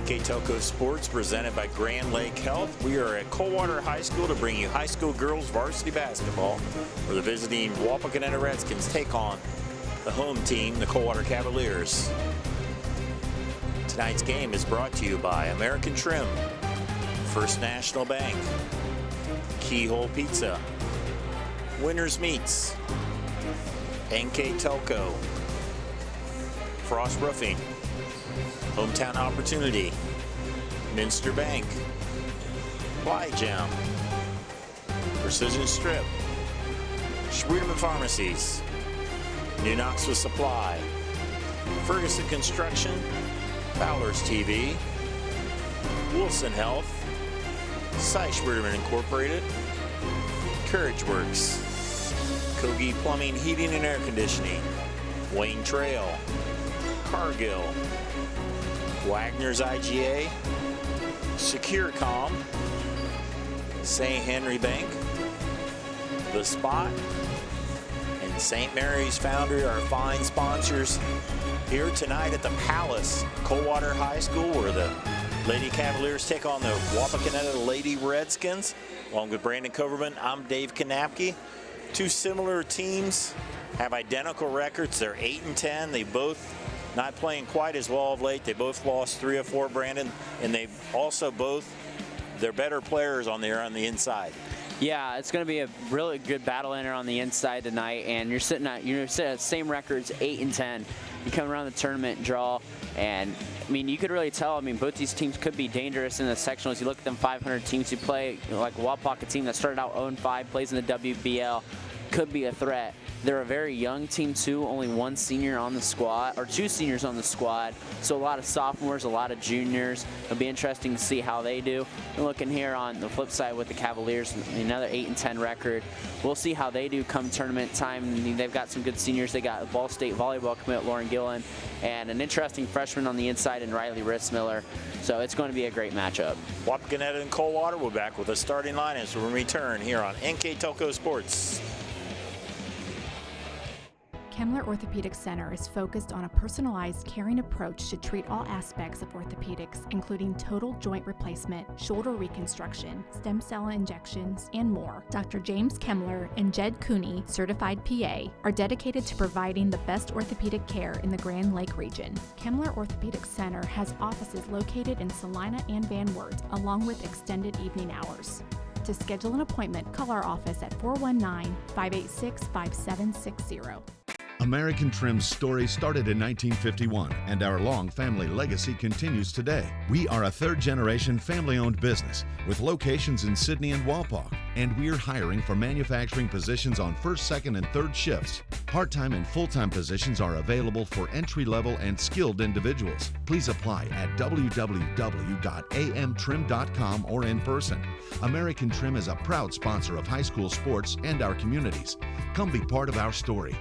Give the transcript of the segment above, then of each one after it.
NKTelco Sports presented by Grand Lake Health. We are at Coldwater High School to bring you high school girls varsity basketball, where the visiting Wapakoneta Redskins take on the home team, the Coldwater Cavaliers. Tonight's game is brought to you by American Trim, First National Bank, Keyhole Pizza, Winners Meats, NKTelco, Frost Roofing, Hometown Opportunity, Minster Bank, Ply Gem, Precision Strip, Schwiedeman Pharmacies, New Knoxville Supply, Ferguson Construction, Fowler's TV, Wilson Health, Cy Schwiedeman Incorporated, Courage Works, Kogi Plumbing, Heating and Air Conditioning, Wayne Trail, Cargill, Wagner's IGA, SecureCom, St. Henry Bank, The Spot, and St. Mary's Foundry are fine sponsors here tonight at the Palace, Coldwater High School, where the Lady Cavaliers take on the Wapakoneta Lady Redskins. Along with Brandon Coverman, I'm Dave Kanapke. Two similar teams have identical records. They're 8-10. They both not playing quite as well of late. They both lost 3 or 4, Brandon, and they also both, they're better players on the inside. Yeah, it's going to be a really good battle in there on the inside tonight, and you're sitting at the same records, 8-10. You come around the tournament draw, and I mean, you could really tell. I mean, both these teams could be dangerous in the sectionals. You look at them 500 teams who play, like Wapak, a team that started out 0-5, plays in the WBL, could be a threat. They're a very young team too, only 1 senior on the squad, or 2 seniors on the squad. So a lot of sophomores, a lot of juniors. It'll be interesting to see how they do. And looking here on the flip side with the Cavaliers, another 8-10 record. We'll see how they do come tournament time. I mean, they've got some good seniors. They got Ball State volleyball commit Lauren Gillen, and an interesting freshman on the inside in Riley Ritzmiller. So it's going to be a great matchup. Wapakoneta and Coldwater will be back with a starting lineup as we return here on NKTelco Sports. Kemmler Orthopedic Center is focused on a personalized, caring approach to treat all aspects of orthopedics, including total joint replacement, shoulder reconstruction, stem cell injections, and more. Dr. James Kemmler and Jed Cooney, certified PA, are dedicated to providing the best orthopedic care in the Grand Lake region. Kemmler Orthopedic Center has offices located in Salina and Van Wert, along with extended evening hours. To schedule an appointment, call our office at 419-586-5760. American Trim's story started in 1951, and our long family legacy continues today. We are a third-generation family-owned business with locations in Sydney and Wapak, and we're hiring for manufacturing positions on first, second, and third shifts. Part-time and full-time positions are available for entry-level and skilled individuals. Please apply at www.amtrim.com or in person. American Trim is a proud sponsor of high school sports and our communities. Come be part of our story.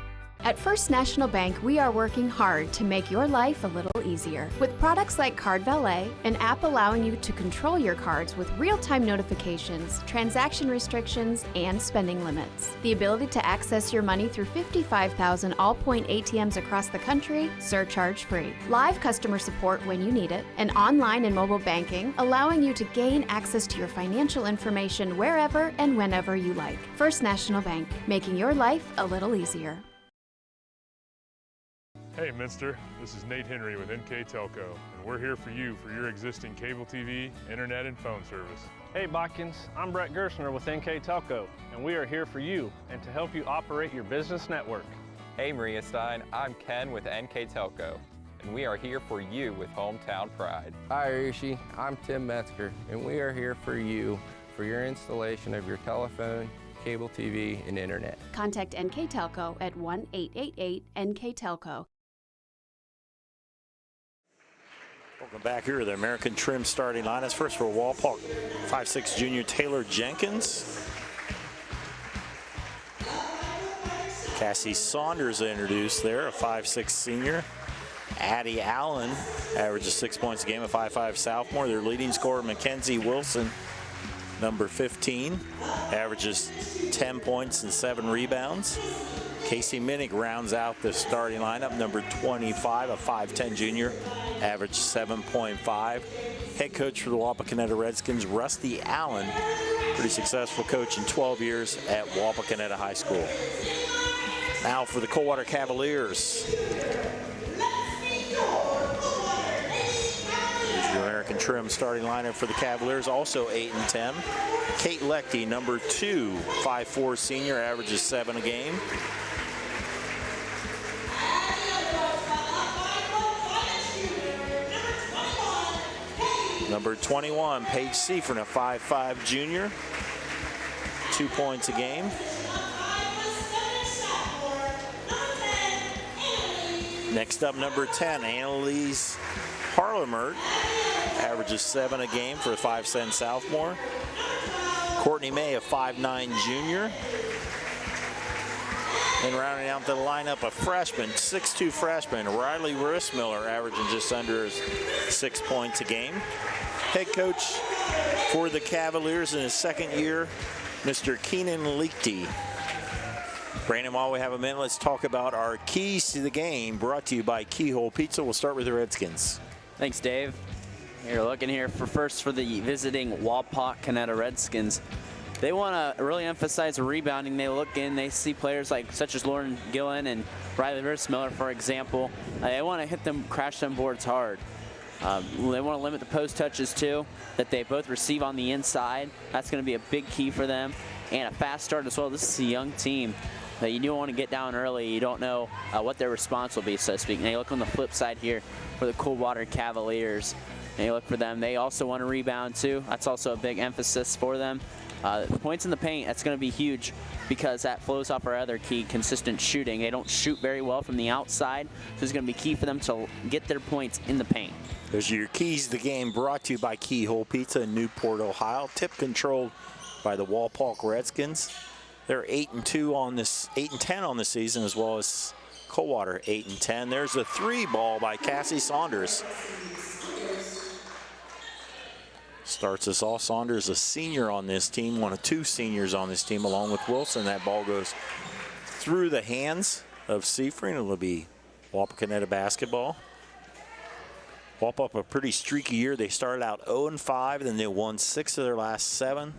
At First National Bank, we are working hard to make your life a little easier. With products like Card Valet, an app allowing you to control your cards with real-time notifications, transaction restrictions, and spending limits. The ability to access your money through 55,000 all-point ATMs across the country, surcharge-free. Live customer support when you need it, and online and mobile banking, allowing you to gain access to your financial information wherever and whenever you like. First National Bank, making your life a little easier. Hey Minster, this is Nate Henry with NKTelco, and we're here for you for your existing cable TV, internet, and phone service. Hey Botkins, I'm Brett Gerstner with NKTelco, and we are here for you and to help you operate your business network. Hey Maria Stein, I'm Ken with NKTelco, and we are here for you with Hometown Pride. Hi Rishi, I'm Tim Metzger, and we are here for you for your installation of your telephone, cable TV, and internet. Contact NKTelco at 1-888-NKTelco. Welcome back here to the American Trim starting lineups. First for Wapak, 5'6" junior Taylor Jenkins. Cassie Saunders introduced there, a 5'6" senior. Addie Allen averages 6 points a game, a 5'5" sophomore. Their leading scorer, Mackenzie Wilson, number 15, averages 10 points and 7 rebounds. Casey Minnick rounds out the starting lineup, number 25, a 5'10" junior, averaged 7.5. head coach for the Wapakoneta Redskins, Rusty Allen. Pretty successful coach in 12 years at Wapakoneta High School. Now for the Coldwater Cavaliers. Here's your American Trim starting lineup for the Cavaliers, also 8-10. Kate Lechty, number 2, 5'4" senior, averages 7 a game. Number 21, Paige Seifert, a 5'5" junior, 2 points a game. Next up, number 10, Annalise Harlemert, averages 7 a game for a 5' sophomore. Courtney May, a 5'9" junior. And rounding out the lineup, a freshman, 6'2" freshman, Riley Rissmiller, averaging just under 6 points a game. Head coach for the Cavaliers in his second year, Mr. Keenan Leakty. Brandon, while we have a minute, let's talk about our keys to the game, brought to you by Keyhole Pizza. We'll start with the Redskins. Thanks, Dave. You're looking here for the visiting Wapakoneta Redskins. They want to really emphasize rebounding. They look in, they see players such as Lauren Gillen and Riley Rissmiller, for example. They want to hit them, crash them boards hard. They want to limit the post touches too, that they both receive on the inside. That's going to be a big key for them. And a fast start as well. This is a young team that you don't want to get down early. You don't know what their response will be, so to speak. And you look on the flip side here for the Coldwater Cavaliers. And you look for them. They also want to rebound too. That's also a big emphasis for them. Points in the paint, that's going to be huge because that flows off our other key, consistent shooting. They don't shoot very well from the outside, so it's going to be key for them to get their points in the paint. Those are your keys to the game, brought to you by Keyhole Pizza in Newport, Ohio. Tip controlled by the Walpock Redskins. They're 8-2 on this, 8-10 on the season, as well as Coldwater 8-10. There's a 3 ball by Cassie Saunders. Starts us off. Saunders, a senior on this team, one of 2 seniors on this team, along with Wilson. That ball goes through the hands of Seifert. It'll be Wapakoneta basketball. Wapak, a pretty streaky year. They started out 0-5, then they won 6 of their last 7.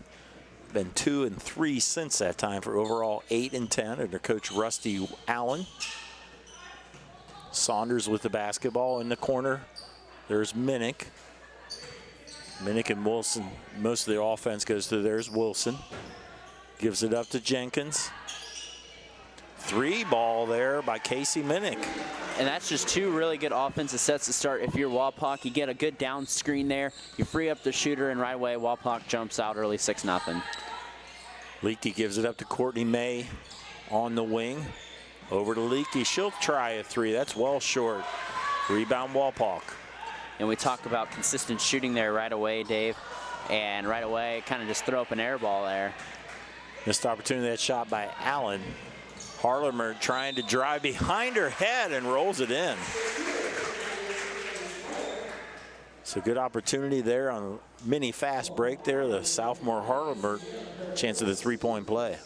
Been 2-3 since that time for overall 8-10 under Coach Rusty Allen. Saunders with the basketball in the corner. There's Minnick. Minnick and Wilson, most of the offense goes to there's Wilson. Gives it up to Jenkins. 3 ball there by Casey Minnick. And that's just 2 really good offensive sets to start. If you're Wapak, you get a good down screen there. You free up the shooter, and right away, Wapak jumps out early 6-0. Leakey gives it up to Courtney May on the wing. Over to Leakey. She'll try a 3. That's well short. Rebound Wapak. And we talk about consistent shooting there right away, Dave. And right away, kind of just throw up an air ball there. Missed opportunity, that shot by Allen. Harlemer trying to drive behind her head and rolls it in. So good opportunity there on a mini fast break there. The sophomore Harlemer chance of the 3-point play.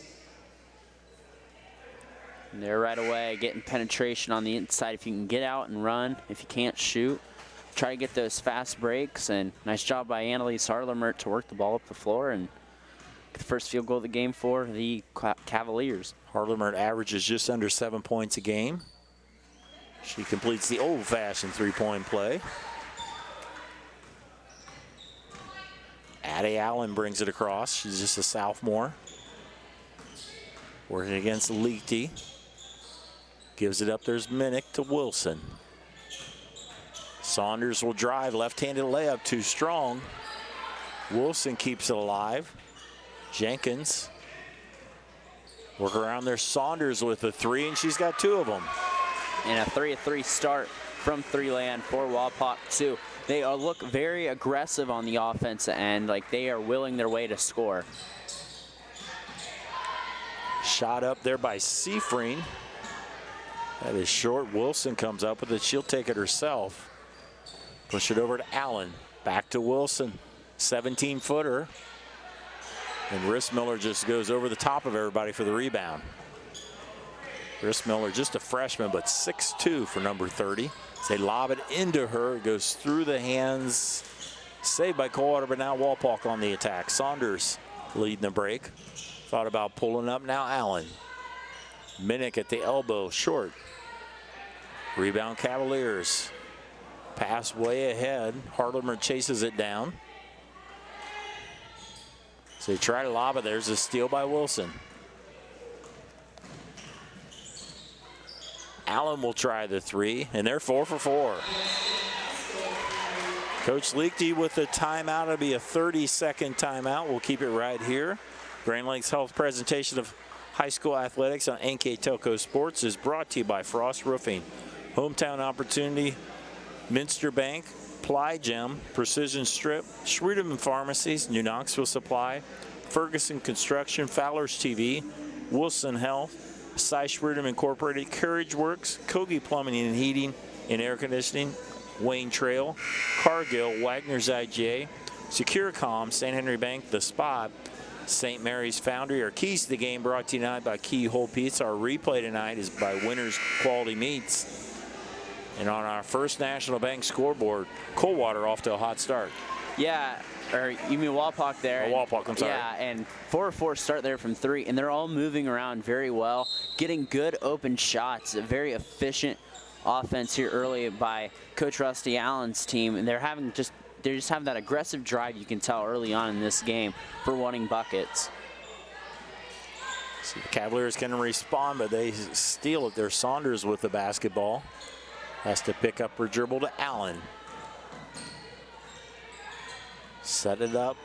And there right away, getting penetration on the inside. If you can get out and run, if you can't shoot, try to get those fast breaks. And nice job by Annalise Harlemer to work the ball up the floor and get the first field goal of the game for the Cavaliers. Harlemer averages just under 7 points a game. She completes the old-fashioned 3-point play. Addie Allen brings it across. She's just a sophomore. Working against Leakey. Gives it up. There's Minnick to Wilson. Saunders will drive. Left-handed layup too strong. Wilson keeps it alive. Jenkins. Work around there. Saunders with a 3, and she's got 2 of them. And a 3-3 start from 3-land for Wapak, too. They look very aggressive on the offensive end, like they are willing their way to score. Shot up there by Seifert. That is short. Wilson comes up with it. She'll take it herself. Push it over to Allen. Back to Wilson. 17-footer. And Rissmiller just goes over the top of everybody for the rebound. Rissmiller, just a freshman, but 6'2" for number 30. As they lob it into her, it goes through the hands Saved by Coldwater, but now Wapak on the attack. Saunders leading the break. Thought about pulling up, now Allen. Minnick at the elbow, short. Rebound Cavaliers. Pass way ahead. Harlemer chases it down. So they try to lob it. There's a steal by Wilson. Allen will try the three, and they're 4 for 4. Coach Leakey with the timeout. It'll be a 30-second timeout. We'll keep it right here. Grand Lakes Health presentation of high school athletics on NKTelco Sports is brought to you by Frost Roofing, Hometown Opportunity, Minster Bank, Ply Gem, Precision Strip, Schwedeman Pharmacies, New Knoxville Supply, Ferguson Construction, Fowler's TV, Wilson Health, Cy Schwedeman Incorporated, Courage Works, Kogi Plumbing and Heating and Air Conditioning, Wayne Trail, Cargill, Wagner's IGA, Securicom, St. Henry Bank, The Spot, St. Mary's Foundry. Our keys to the game brought to you tonight by Keyhole Pizza. Our replay tonight is by Winners Quality Meats. And on our First National Bank scoreboard, Coldwater off to a hot start. Yeah, or you mean Wapak there. Oh, Wapak, I'm sorry. Yeah, and 4-4 start there from 3, and they're all moving around very well, getting good open shots. A very efficient offense here early by Coach Rusty Allen's team, and they're just having that aggressive drive you can tell early on in this game for wanting buckets. So the Cavaliers can respond, but they steal it. There's Saunders with the basketball. Has to pick up her dribble to Allen. Set it up.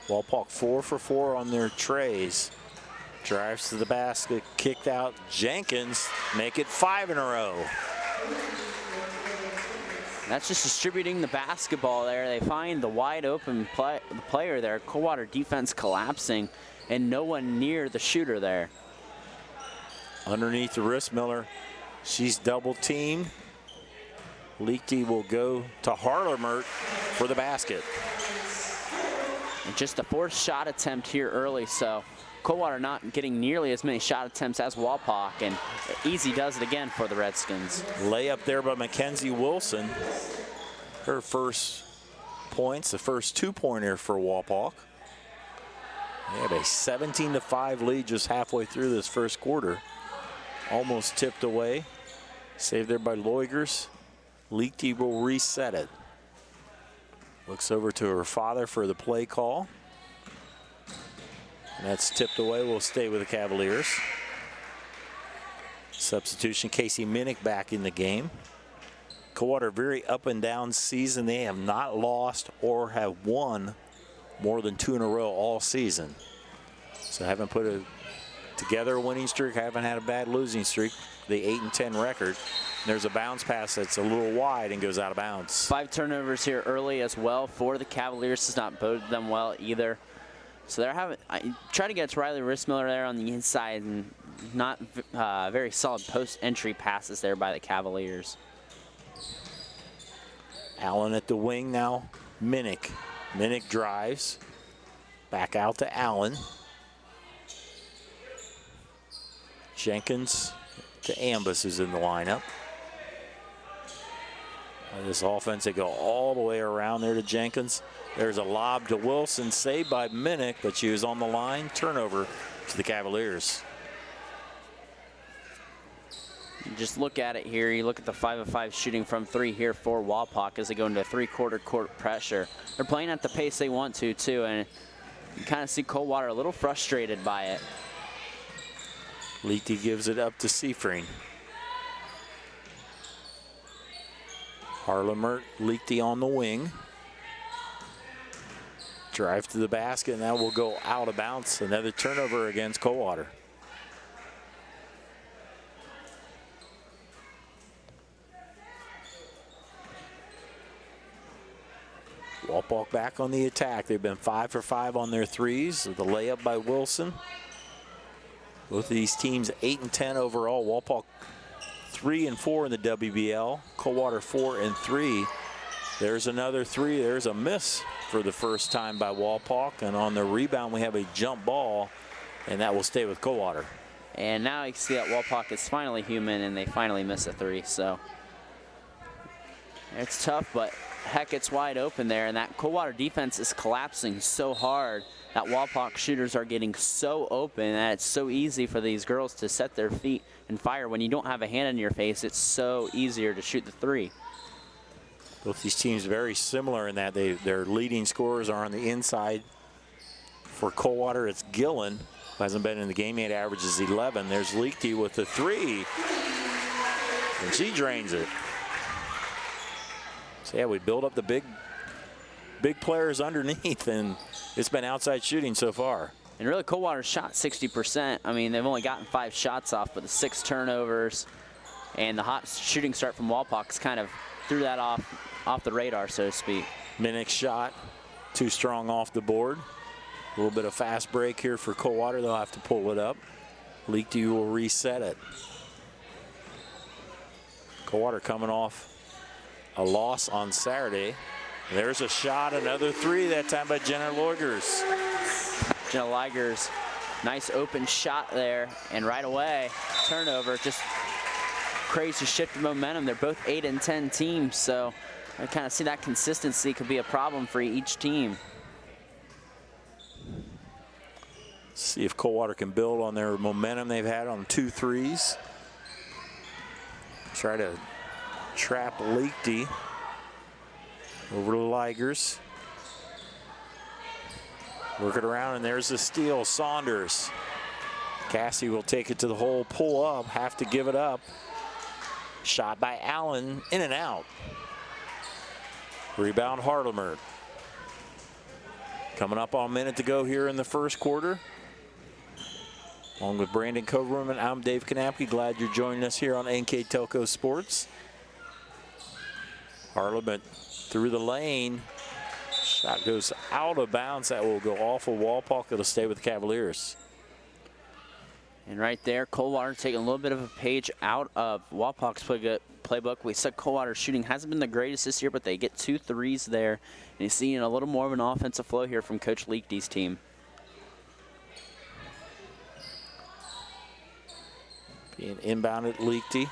Wapak 4 for 4 on their trays. Drives to the basket, kicked out. Jenkins make it 5 in a row. That's just distributing the basketball there. They find the wide open player there. Coldwater defense collapsing and no one near the shooter there. Underneath the wrist, Miller. She's double teamed. Leakey will go to Harlemer for the basket. And just a forced shot attempt here early, so Coldwater not getting nearly as many shot attempts as Wapak, and Easy does it again for the Redskins. Layup there by Mackenzie Wilson. Her first points, the first 2-pointer for Wapak. They have a 17-5 lead just halfway through this first quarter. Almost tipped away. Saved there by Loigers. Leakey will reset it. Looks over to her father for the play call. And that's tipped away. Will stay with the Cavaliers. Substitution, Casey Minnick back in the game. Coldwater, very up and down season. They have not lost or have won more than 2 in a row all season. So haven't put together a winning streak, haven't had a bad losing streak. The 8-10 record. There's a bounce pass that's a little wide and goes out of bounds. 5 turnovers here early as well for the Cavaliers. Does not bode them well either. So they're having, try to get to Riley Rissmiller there on the inside, and not very solid post-entry passes there by the Cavaliers. Allen at the wing now. Minnick. Minnick drives. Back out to Allen. Jenkins to Ambus is in the lineup. This offense, they go all the way around there to Jenkins. There's a lob to Wilson, saved by Minnick, but she was on the line. Turnover to the Cavaliers. Just look at it here. You look at the 5 of 5 shooting from 3 here for Wapak as they go into three-quarter court pressure. They're playing at the pace they want to, too, and you kind of see Coldwater a little frustrated by it. Leakey gives it up to Seafring. Harlemer, Leakey on the wing. Drive to the basket, and that will go out of bounds. Another turnover against Coldwater. Wapak back on the attack. They've been 5 for 5 on their threes. The layup by Wilson. Both of these teams 8-10 overall. Wapak 3 and 4 in the WBL. Coldwater 4 and 3. There's another 3. There's a miss for the first time by Wapak. And on the rebound, we have a jump ball, and that will stay with Coldwater. And now you can see that Wapak is finally human, and they finally miss a 3. So it's tough, but heck, it's wide open there, and that Coldwater defense is collapsing so hard that Wapak shooters are getting so open that it's so easy for these girls to set their feet and fire. When you don't have a hand in your face, it's so easier to shoot the three. Both these teams very similar in that their leading scorers are on the inside. For Coldwater, it's Gillen, who hasn't been in the game yet, averages 11. There's Leakty with the three, and she drains it. So yeah, we build up the big players underneath, and it's been outside shooting so far. And really, Coldwater shot 60%. I mean, they've only gotten 5 shots off, but the 6 turnovers and the hot shooting start from Wapak kind of threw that off the radar, so to speak. Minnick's shot, too strong off the board. A little bit of fast break here for Coldwater. They'll have to pull it up. Leakty will reset it. Coldwater coming off a loss on Saturday. There's a shot, another three, that time by Jenna Loigers. Jenna Loigers, nice open shot there, and right away, turnover, just crazy shift of momentum. They're both 8 and 10 teams, so I kind of see that consistency could be a problem for each team. See if Coldwater can build on their momentum they've had on 2 threes. Try to trap Leakty over to Ligers. Work it around, and there's the steal. Saunders. Cassie will take it to the hole, pull up, have to give it up. Shot by Allen, in and out. Rebound Hardemer. Coming up on a minute to go here in the first quarter. Along with Brandon Coverman, I'm Dave Kanapke. Glad you're joining us here on NKTelco Sports. Hardeman through the lane. Shot goes out of bounds. That will go off of Wapak. It'll stay with the Cavaliers. And right there, Coldwater taking a little bit of a page out of Wapak's playbook. We said Coldwater shooting hasn't been the greatest this year, but they get 2 threes there. And you're seeing a little more of an offensive flow here from Coach Leakty's team. Being inbounded, Leakty.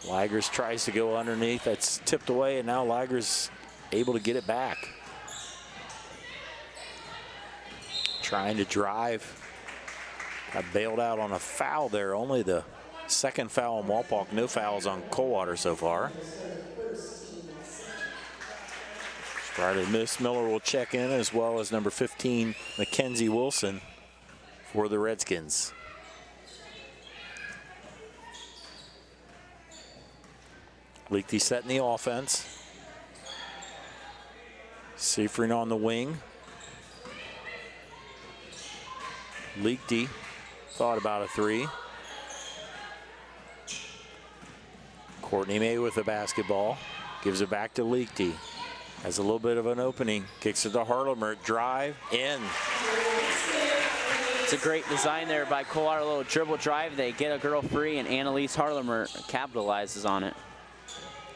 Ligers tries to go underneath. That's tipped away, and now Ligers able to get it back. Trying to drive. Got bailed out on a foul there. Only the second foul on Wapak. No fouls on Coldwater so far. Started Miss Miller will check in, as well as number 15, Mackenzie Wilson, for the Redskins. Leakty setting the offense. Seifrin on the wing. Leakty thought about a three. Courtney May with the basketball. Gives it back to Leakty. Has a little bit of an opening. Kicks it to Hardemer. Drive in. It's a great design there by Coldwater. A little dribble drive. They get a girl free, and Annalise Hardemer capitalizes on it.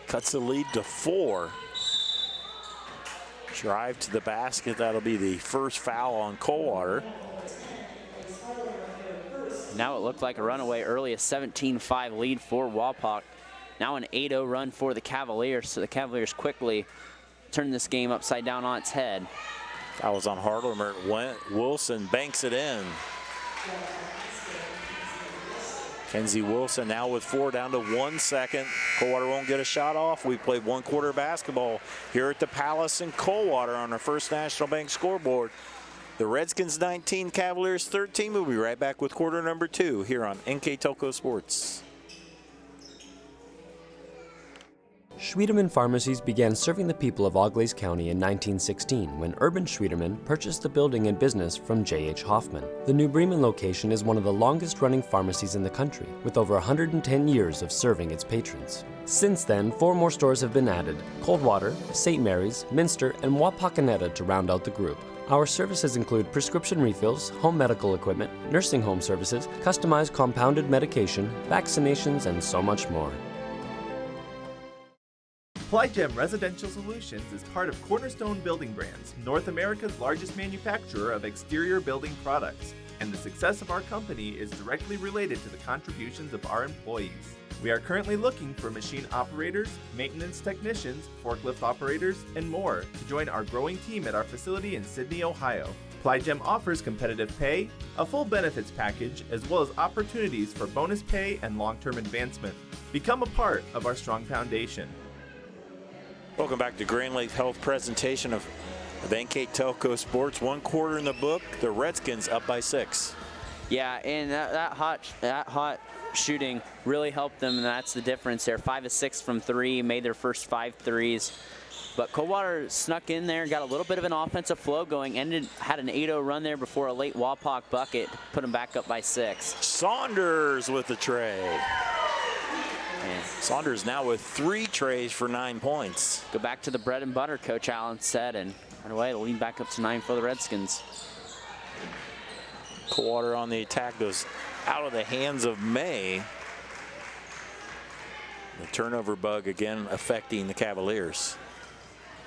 Cuts the lead to 4. Drive to the basket. That'll be the first foul on Coldwater. Now it looked like a runaway early, a 17-5 lead for Wapak. Now an 8-0 run for the Cavaliers. So the Cavaliers quickly turn this game upside down on its head. That was on Hardemer. Wilson banks it in. Kenzie Wilson now with 4, down to 1 second. Coldwater won't get a shot off. We played 1 quarter basketball here at the Palace in Coldwater on our First National Bank scoreboard. The Redskins 19, Cavaliers 13. We'll be right back with quarter number 2 here on NKTelco Sports. Schwiedemann Pharmacies began serving the people of Auglaize County in 1916 when Urban Schwiedemann purchased the building and business from J.H. Hoffman. The New Bremen location is one of the longest-running pharmacies in the country, with over 110 years of serving its patrons. Since then, 4 more stores have been added: Coldwater, St. Mary's, Minster, and Wapakoneta to round out the group. Our services include prescription refills, home medical equipment, nursing home services, customized compounded medication, vaccinations, and so much more. Plygem Residential Solutions is part of Cornerstone Building Brands, North America's largest manufacturer of exterior building products, and the success of our company is directly related to the contributions of our employees. We are currently looking for machine operators, maintenance technicians, forklift operators, and more to join our growing team at our facility in Sydney, Ohio. Plygem offers competitive pay, a full benefits package, as well as opportunities for bonus pay and long-term advancement. Become a part of our strong foundation. Welcome back to Grand Lake Health presentation of NKTelco Sports. 1 quarter in the book. The Redskins up by 6. Yeah, and that hot shooting really helped them, and that's the difference there. 5 of 6 from 3, made their first 5 threes. But Coldwater snuck in there, got a little bit of an offensive flow going, had an 8-0 run there before a late Wapak bucket, put them back up by 6. Saunders with the tray. And Saunders now with 3 trays for 9 points. Go back to the bread and butter, Coach Allen said, and right away it'll lead back up to 9 for the Redskins. Coldwater on the attack goes out of the hands of May. The turnover bug again affecting the Cavaliers.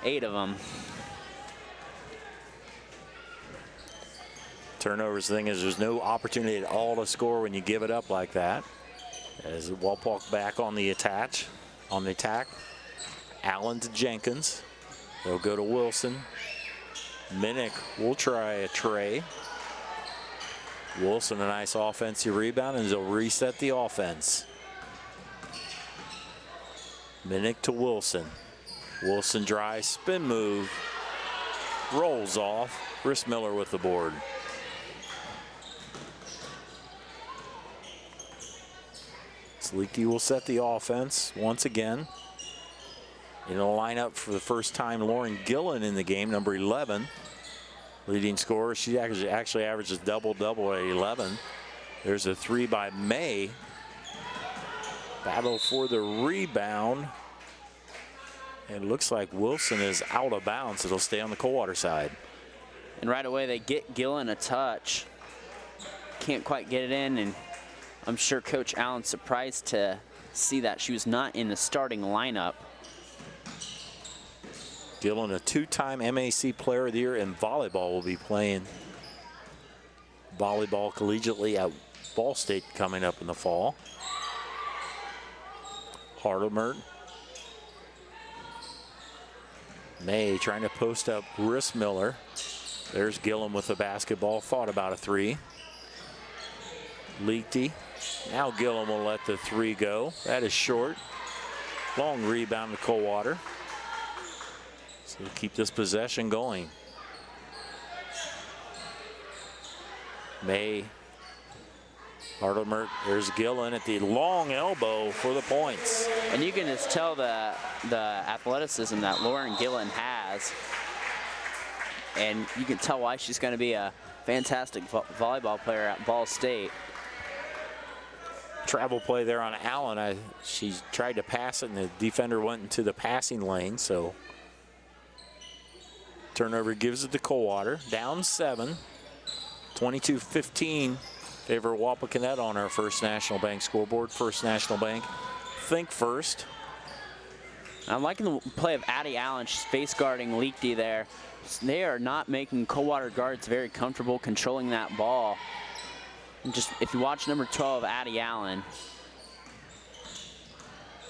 8 of them. Turnovers, the thing is, there's no opportunity at all to score when you give it up like that. As Wapak back on the attack. Allen to Jenkins. They'll go to Wilson. Minnick will try a tray. Wilson a nice offensive rebound, and they'll reset the offense. Minnick to Wilson. Wilson dry spin move. Rolls off. Rissmiller with the board. Leakey will set the offense once again. In the lineup for the first time, Lauren Gillen in the game, number 11. Leading scorer. She actually averages double-double at 11. There's a 3 by May. Battle for the rebound. And it looks like Wilson is out of bounds. It'll stay on the Coldwater side. And right away they get Gillen a touch. Can't quite get it in, and I'm sure Coach Allen's surprised to see that she was not in the starting lineup. Gillen, a 2-time MAC Player of the Year in volleyball, will be playing volleyball collegiately at Ball State coming up in the fall. Hardelmert. May trying to post up Rissmiller. There's Gillen with the basketball. Thought about a 3. Leakey. Now Gillen will let the 3 go. That is short. Long rebound to Coldwater. So we'll keep this possession going. May. Hardelmert. There's Gillen at the long elbow for the points. And you can just tell the athleticism that Lauren Gillen has. And you can tell why she's going to be a fantastic volleyball player at Ball State. Travel play there on Allen. She tried to pass it, and the defender went into the passing lane. So turnover gives it to Coldwater. Down 7. 22-15. Favor Wapakoneta on our First National Bank scoreboard. First National Bank, think first. I'm liking the play of Addie Allen. She's face guarding Leakey there. They are not making Coldwater guards very comfortable controlling that ball. Just if you watch number 12, Addie Allen.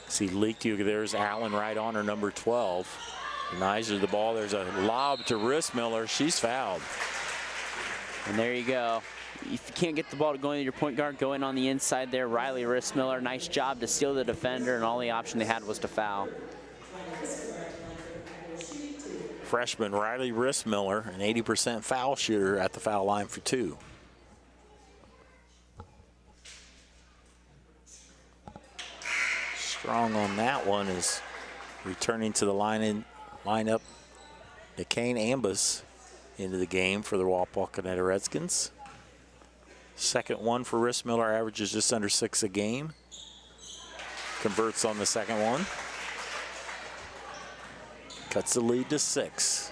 See Leakey, there's Allen right on her, number 12. Denies her the ball. There's a lob to Rissmiller. She's fouled. And there you go. If you can't get the ball to go into your point guard, go in on the inside there. Riley Rissmiller, nice job to steal the defender, and all the option they had was to foul. Freshman Riley Rissmiller, an 80% foul shooter at the foul line for 2. Strong on that one is returning to the lineup. Nikane Ambus into the game for the Wapakoneta Redskins. Second one for Rissmiller, averages just under 6 a game. Converts on the second one. Cuts the lead to 6.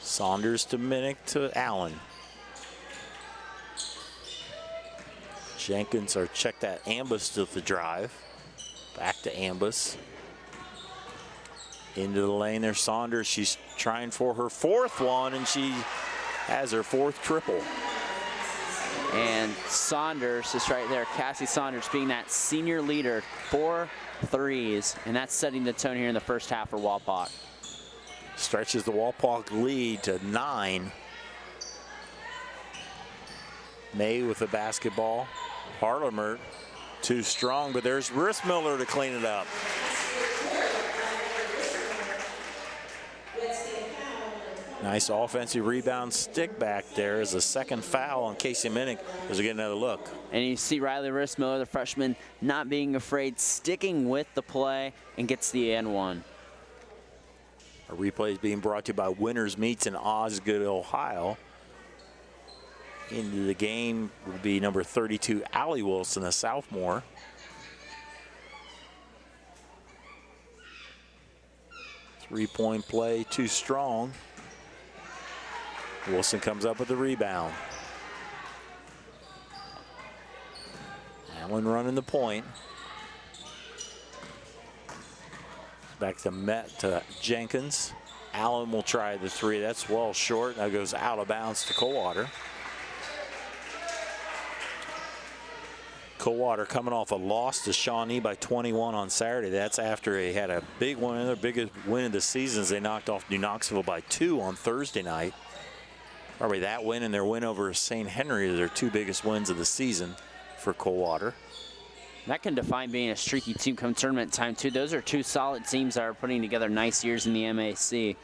Saunders to Minnick to Allen. Jenkins, or check that, Ambus to the drive. Back to Ambus. Into the lane there, Saunders. She's trying for her 4th one, and she has her 4th triple. And Saunders is right there. Cassie Saunders being that senior leader, 4 threes, and that's setting the tone here in the first half for Wapak. Stretches the Wapak lead to 9. May with the basketball. Harlemert too strong, but there's Rissmiller to clean it up. Nice offensive rebound stick back there as a second foul on Casey Minnick as we get another look. And you see Riley Rissmiller, the freshman, not being afraid, sticking with the play, and gets the N1. Our replay is being brought to you by Winners Meats in Osgood, Ohio. Into the game will be number 32, Allie Wilson, a sophomore. Three-point play, too strong. Wilson comes up with the rebound. Allen running the point. Back to Jenkins. Allen will try the three. That's well short. That goes out of bounds to Coldwater. Coldwater coming off a loss to Shawnee by 21 on Saturday. That's after they had a big one. Their biggest win of the season as they knocked off New Knoxville by 2 on Thursday night. Probably that win and their win over St. Henry are their 2 biggest wins of the season for Coldwater. That can define being a streaky team come tournament time, too. Those are 2 solid teams that are putting together nice years in the MAC.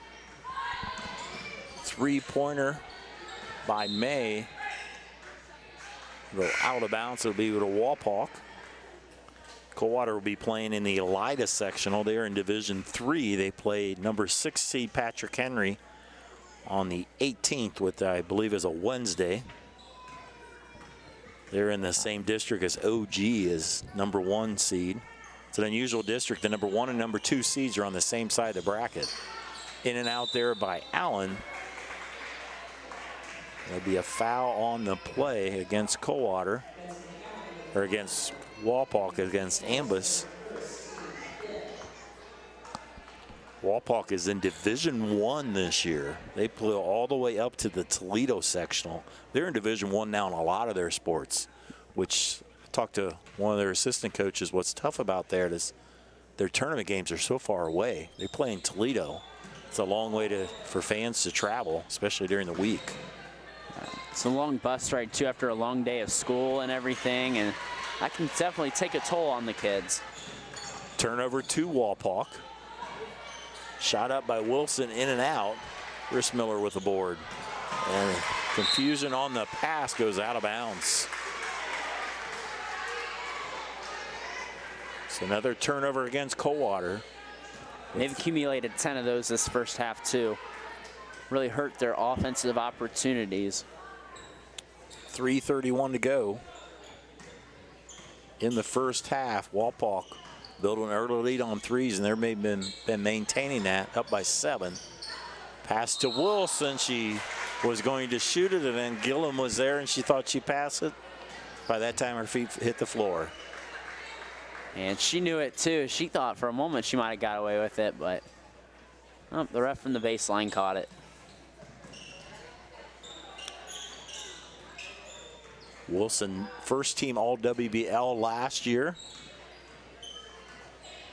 Three-pointer by May. Go out of bounds. It'll be with a Wapak. Coldwater will be playing in the Elida sectional. They're in Division III. They played number 6 seed Patrick Henry on the 18th, with I believe is a Wednesday. They're in the same district as OG as number 1 seed. It's an unusual district. The number 1 and number 2 seeds are on the same side of the bracket. In and out there by Allen. There'll be a foul on the play against Coldwater, or against Wapak, against Ambus. Wapak is in Division I this year. They play all the way up to the Toledo sectional. They're in Division I now in a lot of their sports, which I talked to one of their assistant coaches. What's tough about that is their tournament games are so far away. They play in Toledo. It's a long way for fans to travel, especially during the week. It's a long bus ride, too, after a long day of school and everything, and that can definitely take a toll on the kids. Turnover to Wapak. Shot up by Wilson, in and out. Rissmiller with the board. And confusion on the pass, goes out of bounds. So another turnover against Coldwater. They've accumulated 10 of those this first half, too. Really hurt their offensive opportunities. 3:31 to go in the first half. Wapak building an early lead on threes, and they've been maintaining that, up by 7. Pass to Wilson. She was going to shoot it, and then Gillum was there, and she thought she'd pass it. By that time, her feet hit the floor. And she knew it, too. She thought for a moment she might have got away with it, but the ref from the baseline caught it. Wilson, first team all WBL last year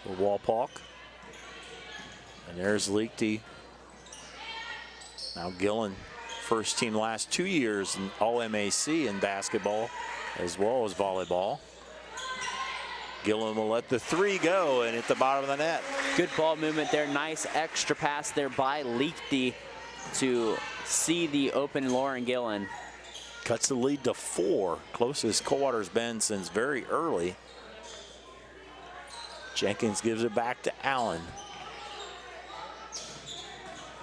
for Wapak. And there's Leakty. Now Gillen, first team last 2 years in all MAC in basketball as well as volleyball. Gillen will let the 3 go and hit the bottom of the net. Good ball movement there. Nice extra pass there by Leakty to see the open Lauren Gillen. Cuts the lead to 4. Closest Coldwater's been since very early. Jenkins gives it back to Allen.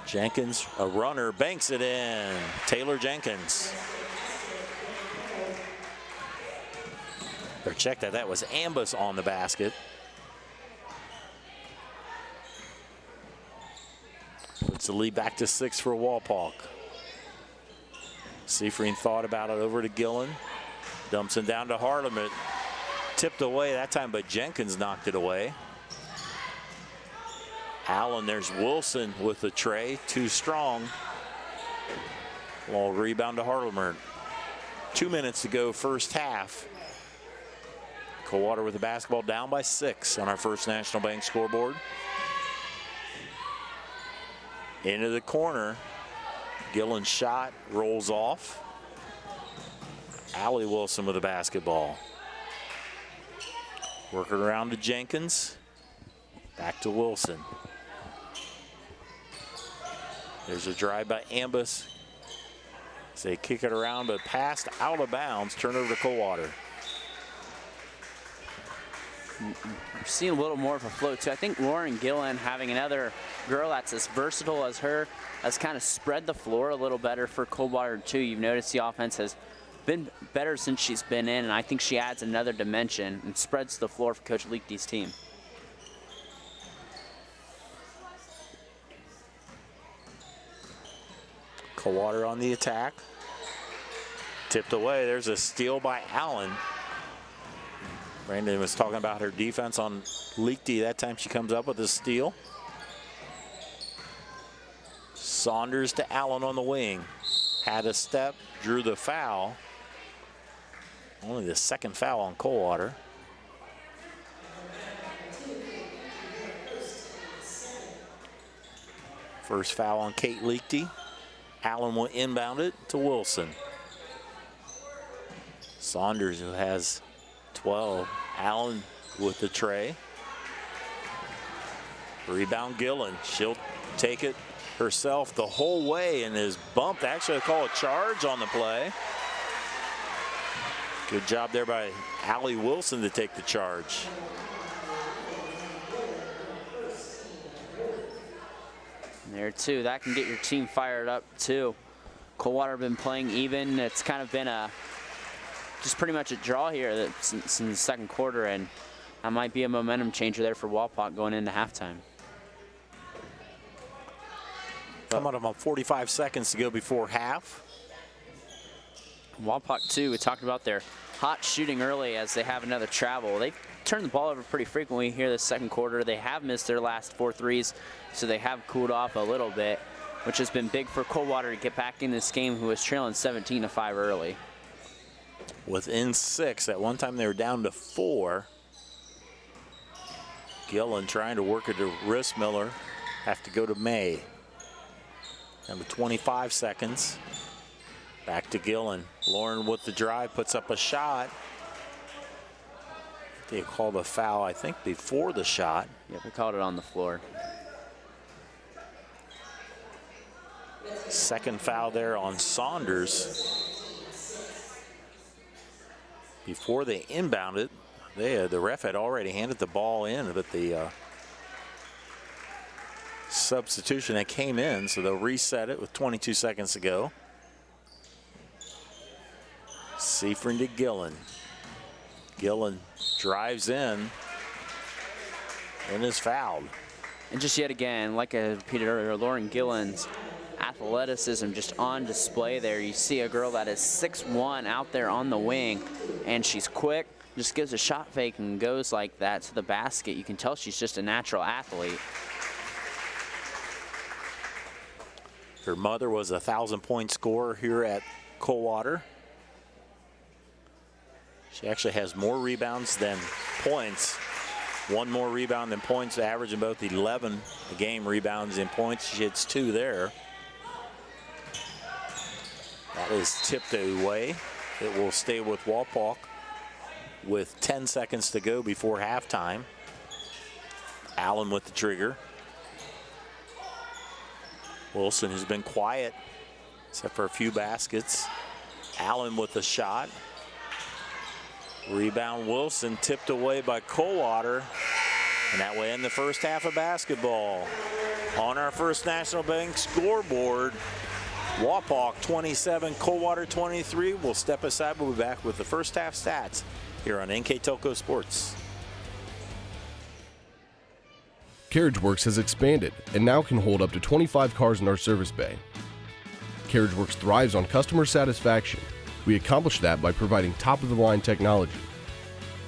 Jenkins, a runner, banks it in. Taylor Jenkins. Or check that was Ambus on the basket. Puts the lead back to 6 for Wapak. Seifried thought about it, over to Gillen. Dumps it down to Harlem. It tipped away that time, but Jenkins knocked it away. Allen, there's Wilson with the tray, too strong. Long rebound to Harlemer. 2 minutes to go, first half. Coldwater with the basketball, down by 6 on our First National Bank scoreboard. Into the corner. Gillen's shot rolls off. Allie Wilson with the basketball. Working around to Jenkins. Back to Wilson. There's a drive by Ambus. So they kick it around, but passed out of bounds. Turnover to Coldwater. We're seeing a little more of a flow too. I think Lauren Gillen, having another girl that's as versatile as her, has kind of spread the floor a little better for Coldwater too. You've noticed the offense has been better since she's been in, and I think she adds another dimension and spreads the floor for Coach Leakty's team. Coldwater on the attack. Tipped away. There's a steal by Allen. Brandon was talking about her defense on Leakty. That time she comes up with a steal. Saunders to Allen on the wing. Had a step, drew the foul. Only the second foul on Coldwater. First foul on Kate Leakty. Allen will inbound it to Wilson. Saunders, who has 12. Allen with the tray. Rebound Gillen. She'll take it herself the whole way and is bumped. Actually, they call a charge on the play. Good job there by Allie Wilson to take the charge. There too, that can get your team fired up too. Coldwater been playing even. It's kind of been just pretty much a draw here since the second quarter, and that might be a momentum changer there for Wapak going into halftime. Coming up on 45 seconds to go before half. Wapak too, we talked about their hot shooting early as they have another travel. They've turned the ball over pretty frequently here this second quarter. They have missed their last 4 threes, so they have cooled off a little bit, which has been big for Coldwater to get back in this game, who was trailing 17-5 early. Within 6. At one time they were down to 4. Gillen trying to work it to Rissmiller. Have to go to May. Down to 25 seconds. Back to Gillen. Lauren with the drive, puts up a shot. They called a foul, I think, before the shot. Yep, we called it on the floor. Second foul there on Saunders. Before they inbounded, the ref had already handed the ball in, but the substitution that came in, so they'll reset it with 22 seconds to go. Seifrin to Gillen. Gillen drives in and is fouled. And just yet again, like I repeated earlier, Lauren Gillen's athleticism just on display there. You see a girl that is 6'1" out there on the wing, and she's quick, just gives a shot fake and goes like that to the basket. You can tell she's just a natural athlete. Her mother was a 1,000-point scorer here at Coldwater. She actually has more rebounds than points. One more rebound than points, averaging both 11 a game rebounds and points. She hits 2 there. That is tipped away. It will stay with Wapak with 10 seconds to go before halftime. Allen with the trigger. Wilson, who's been quiet except for a few baskets. Allen with the shot. Rebound Wilson, tipped away by Coldwater. And that will end the first half of basketball. On our First National Bank scoreboard, Wapak 27, Coldwater 23. We'll step aside. We'll be back with the first half stats here on NKTelco Sports. Carriage Works has expanded and now can hold up to 25 cars in our service bay. Carriage Works thrives on customer satisfaction. We accomplish that by providing top-of-the-line technology.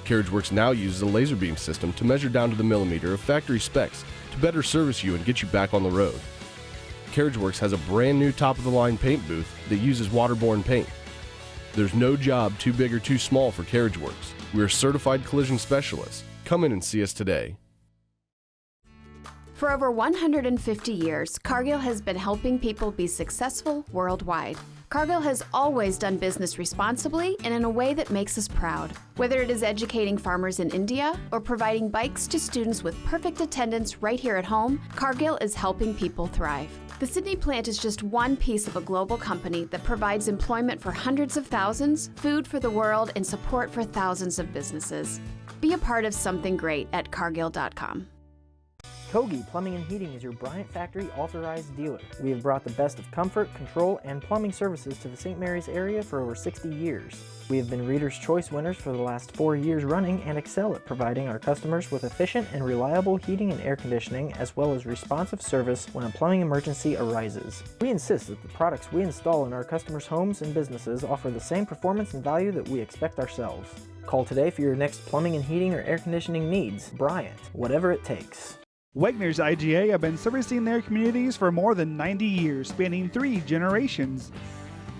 Carriage Works now uses a laser beam system to measure down to the millimeter of factory specs to better service you and get you back on the road. Carriage Works has a brand new top-of-the-line paint booth that uses waterborne paint. There's no job too big or too small for Carriage Works. We are certified collision specialists. Come in and see us today. For over 150 years, Cargill has been helping people be successful worldwide. Cargill has always done business responsibly and in a way that makes us proud. Whether it is educating farmers in India or providing bikes to students with perfect attendance right here at home, Cargill is helping people thrive. The Sydney plant is just one piece of a global company that provides employment for hundreds of thousands, food for the world, and support for thousands of businesses. Be a part of something great at cargill.com. Kogi Plumbing and Heating is your Bryant Factory authorized dealer. We have brought the best of comfort, control, and plumbing services to the St. Mary's area for over 60 years. We have been Reader's Choice winners for the last 4 years running and excel at providing our customers with efficient and reliable heating and air conditioning, as well as responsive service when a plumbing emergency arises. We insist that the products we install in our customers' homes and businesses offer the same performance and value that we expect ourselves. Call today for your next plumbing and heating or air conditioning needs. Bryant, whatever it takes. Wegner's IGA have been servicing their communities for more than 90 years, spanning 3 generations.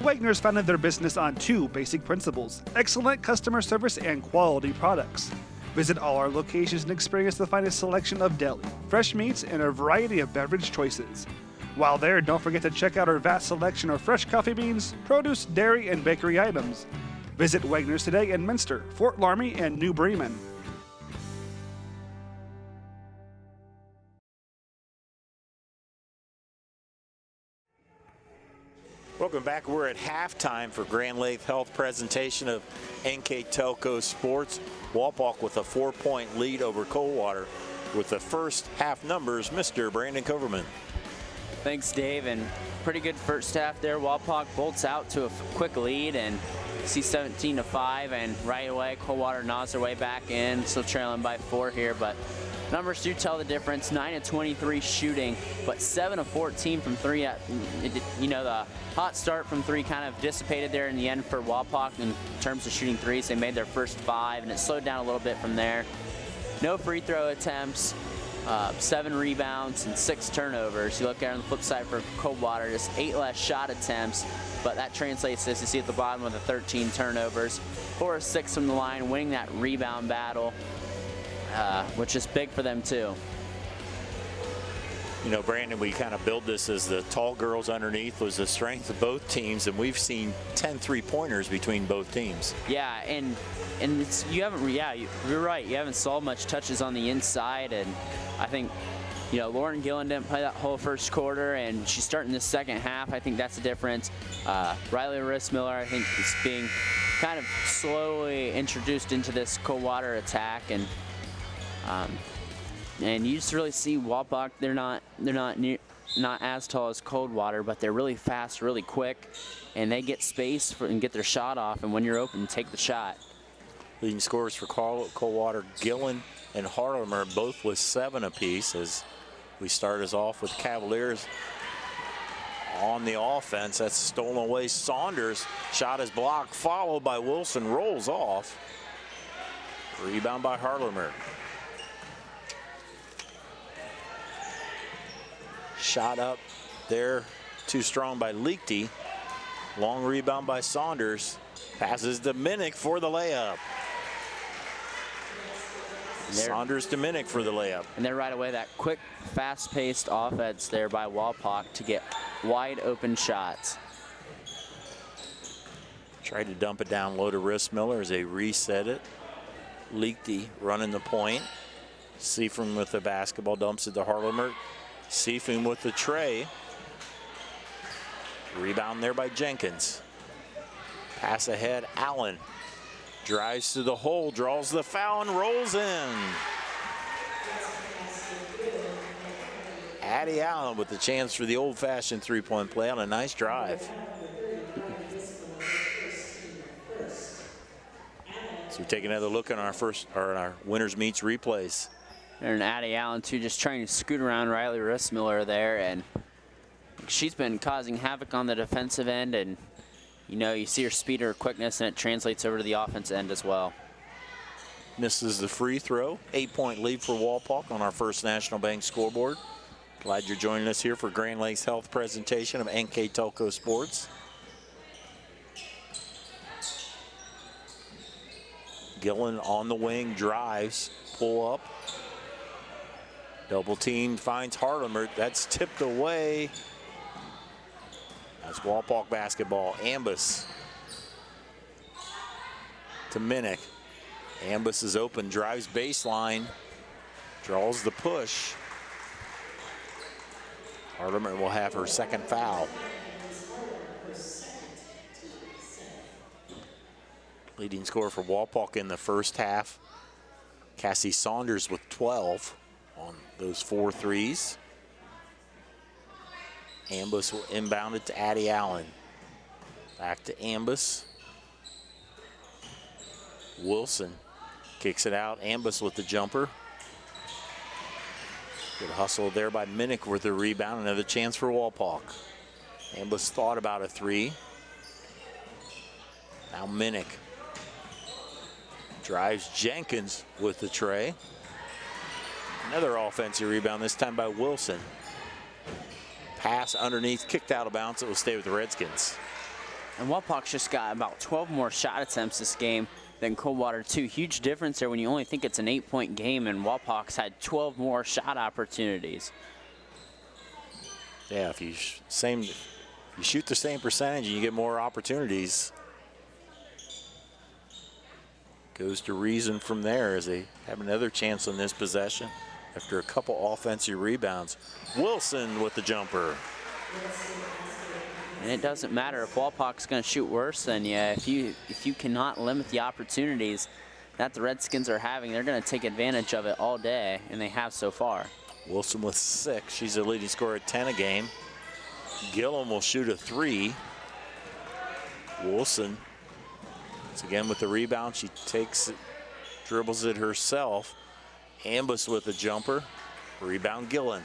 Wegner's founded their business on 2 basic principles: excellent customer service and quality products. Visit all our locations and experience the finest selection of deli, fresh meats, and a variety of beverage choices. While there, don't forget to check out our vast selection of fresh coffee beans, produce, dairy, and bakery items. Visit Wegner's today in Minster, Fort Laramie, and New Bremen. Welcome back. We're at halftime for Grand Lake Health presentation of NKTelco Sports. Wapak with a 4-point lead over Coldwater. With the first half numbers, Mr. Brandon Coverman. Thanks, Dave, and pretty good first half there. Wapak bolts out to a quick lead and see 17-5, and right away Coldwater nods their way back in, still trailing by 4 here, but numbers do tell the difference. 9-23 shooting, but 7-14 from 3. The hot start from 3 kind of dissipated there in the end for Wapak in terms of shooting threes. They made their first 5, and it slowed down a little bit from there. No free throw attempts, 7 rebounds, and 6 turnovers. You look there on the flip side for Coldwater, just 8 less shot attempts, but that translates, as you see at the bottom, with the 13 turnovers. 4 of 6 from the line, winning that rebound battle. Which is big for them too. You know, Brandon, we kind of build this as the tall girls underneath was the strength of both teams, and we've seen 10 3-pointers between both teams. Yeah, and it's, you're right. You haven't saw much touches on the inside, and I think, Lauren Gillen didn't play that whole first quarter, and she's starting the second half. I think that's the difference. Riley Rissmiller, I think, is being kind of slowly introduced into this Coldwater attack, and you just really see Wapak. They're not as tall as Coldwater, but they're really fast, really quick, and they get space and get their shot off. And when you're open, take the shot. Leading scorers for Coldwater, Gillen and Harlemer, both with 7 apiece. As we start us off with Cavaliers on the offense. That's stolen away. Saunders shot is blocked, followed by Wilson, rolls off. Rebound by Harlemer. Shot up there, too strong by Liechty. Long rebound by Saunders. Passes Dominic for the layup. Saunders Dominic for the layup. And then right away, that quick, fast-paced offense there by Wapak to get wide open shots. Tried to dump it down low to Rissmiller as they reset it. Liechty running the point. Seifrin with the basketball, dumps it to Harlemer. Seifrin with the tray. Rebound there by Jenkins. Pass ahead, Allen. Drives to the hole, draws the foul, and rolls in. Addie Allen with the chance for the old-fashioned 3-point play on a nice drive. So we take another look on our winners meets replays. And Addie Allen too, just trying to scoot around Riley Rissmiller there, and she's been causing havoc on the defensive end, and you see her speed, her quickness, and it translates over to the offense end as well. Misses the free throw. 8-point lead for Wapak on our First National Bank scoreboard. Glad you're joining us here for Grand Lakes Health presentation of NKTelco Sports. Gillen on the wing, drives, pull up. Double team finds Hardemer. That's tipped away. That's Wapak basketball. Ambus to Minnick. Ambus is open, drives baseline, draws the push. Hardemer will have her second foul. Leading scorer for Wapak in the first half, Cassie Saunders with 12 on those 4 threes. Ambus will inbound it to Addie Allen. Back to Ambus. Wilson kicks it out. Ambus with the jumper. Good hustle there by Minnick with the rebound. Another chance for Wapak. Ambus thought about a 3. Now Minnick drives Jenkins with the tray. Another offensive rebound, this time by Wilson. Pass underneath, kicked out of bounds. It will stay with the Redskins. And Wapak's just got about 12 more shot attempts this game than Coldwater 2. Huge difference there when you only think it's an 8-point game, and Wapak's had 12 more shot opportunities. Yeah, if you shoot the same percentage and you get more opportunities. Goes to Reason from there as they have another chance on this possession after a couple offensive rebounds. Wilson with the jumper. And it doesn't matter if Wapak's going to shoot worse than you. If you cannot limit the opportunities that the Redskins are having, they're going to take advantage of it all day, and they have so far. Wilson with 6. She's the leading scorer at 10 a game. Gillum will shoot a 3. Wilson, once again with the rebound, she takes it, dribbles it herself. Ambus with the jumper. Rebound Gillen.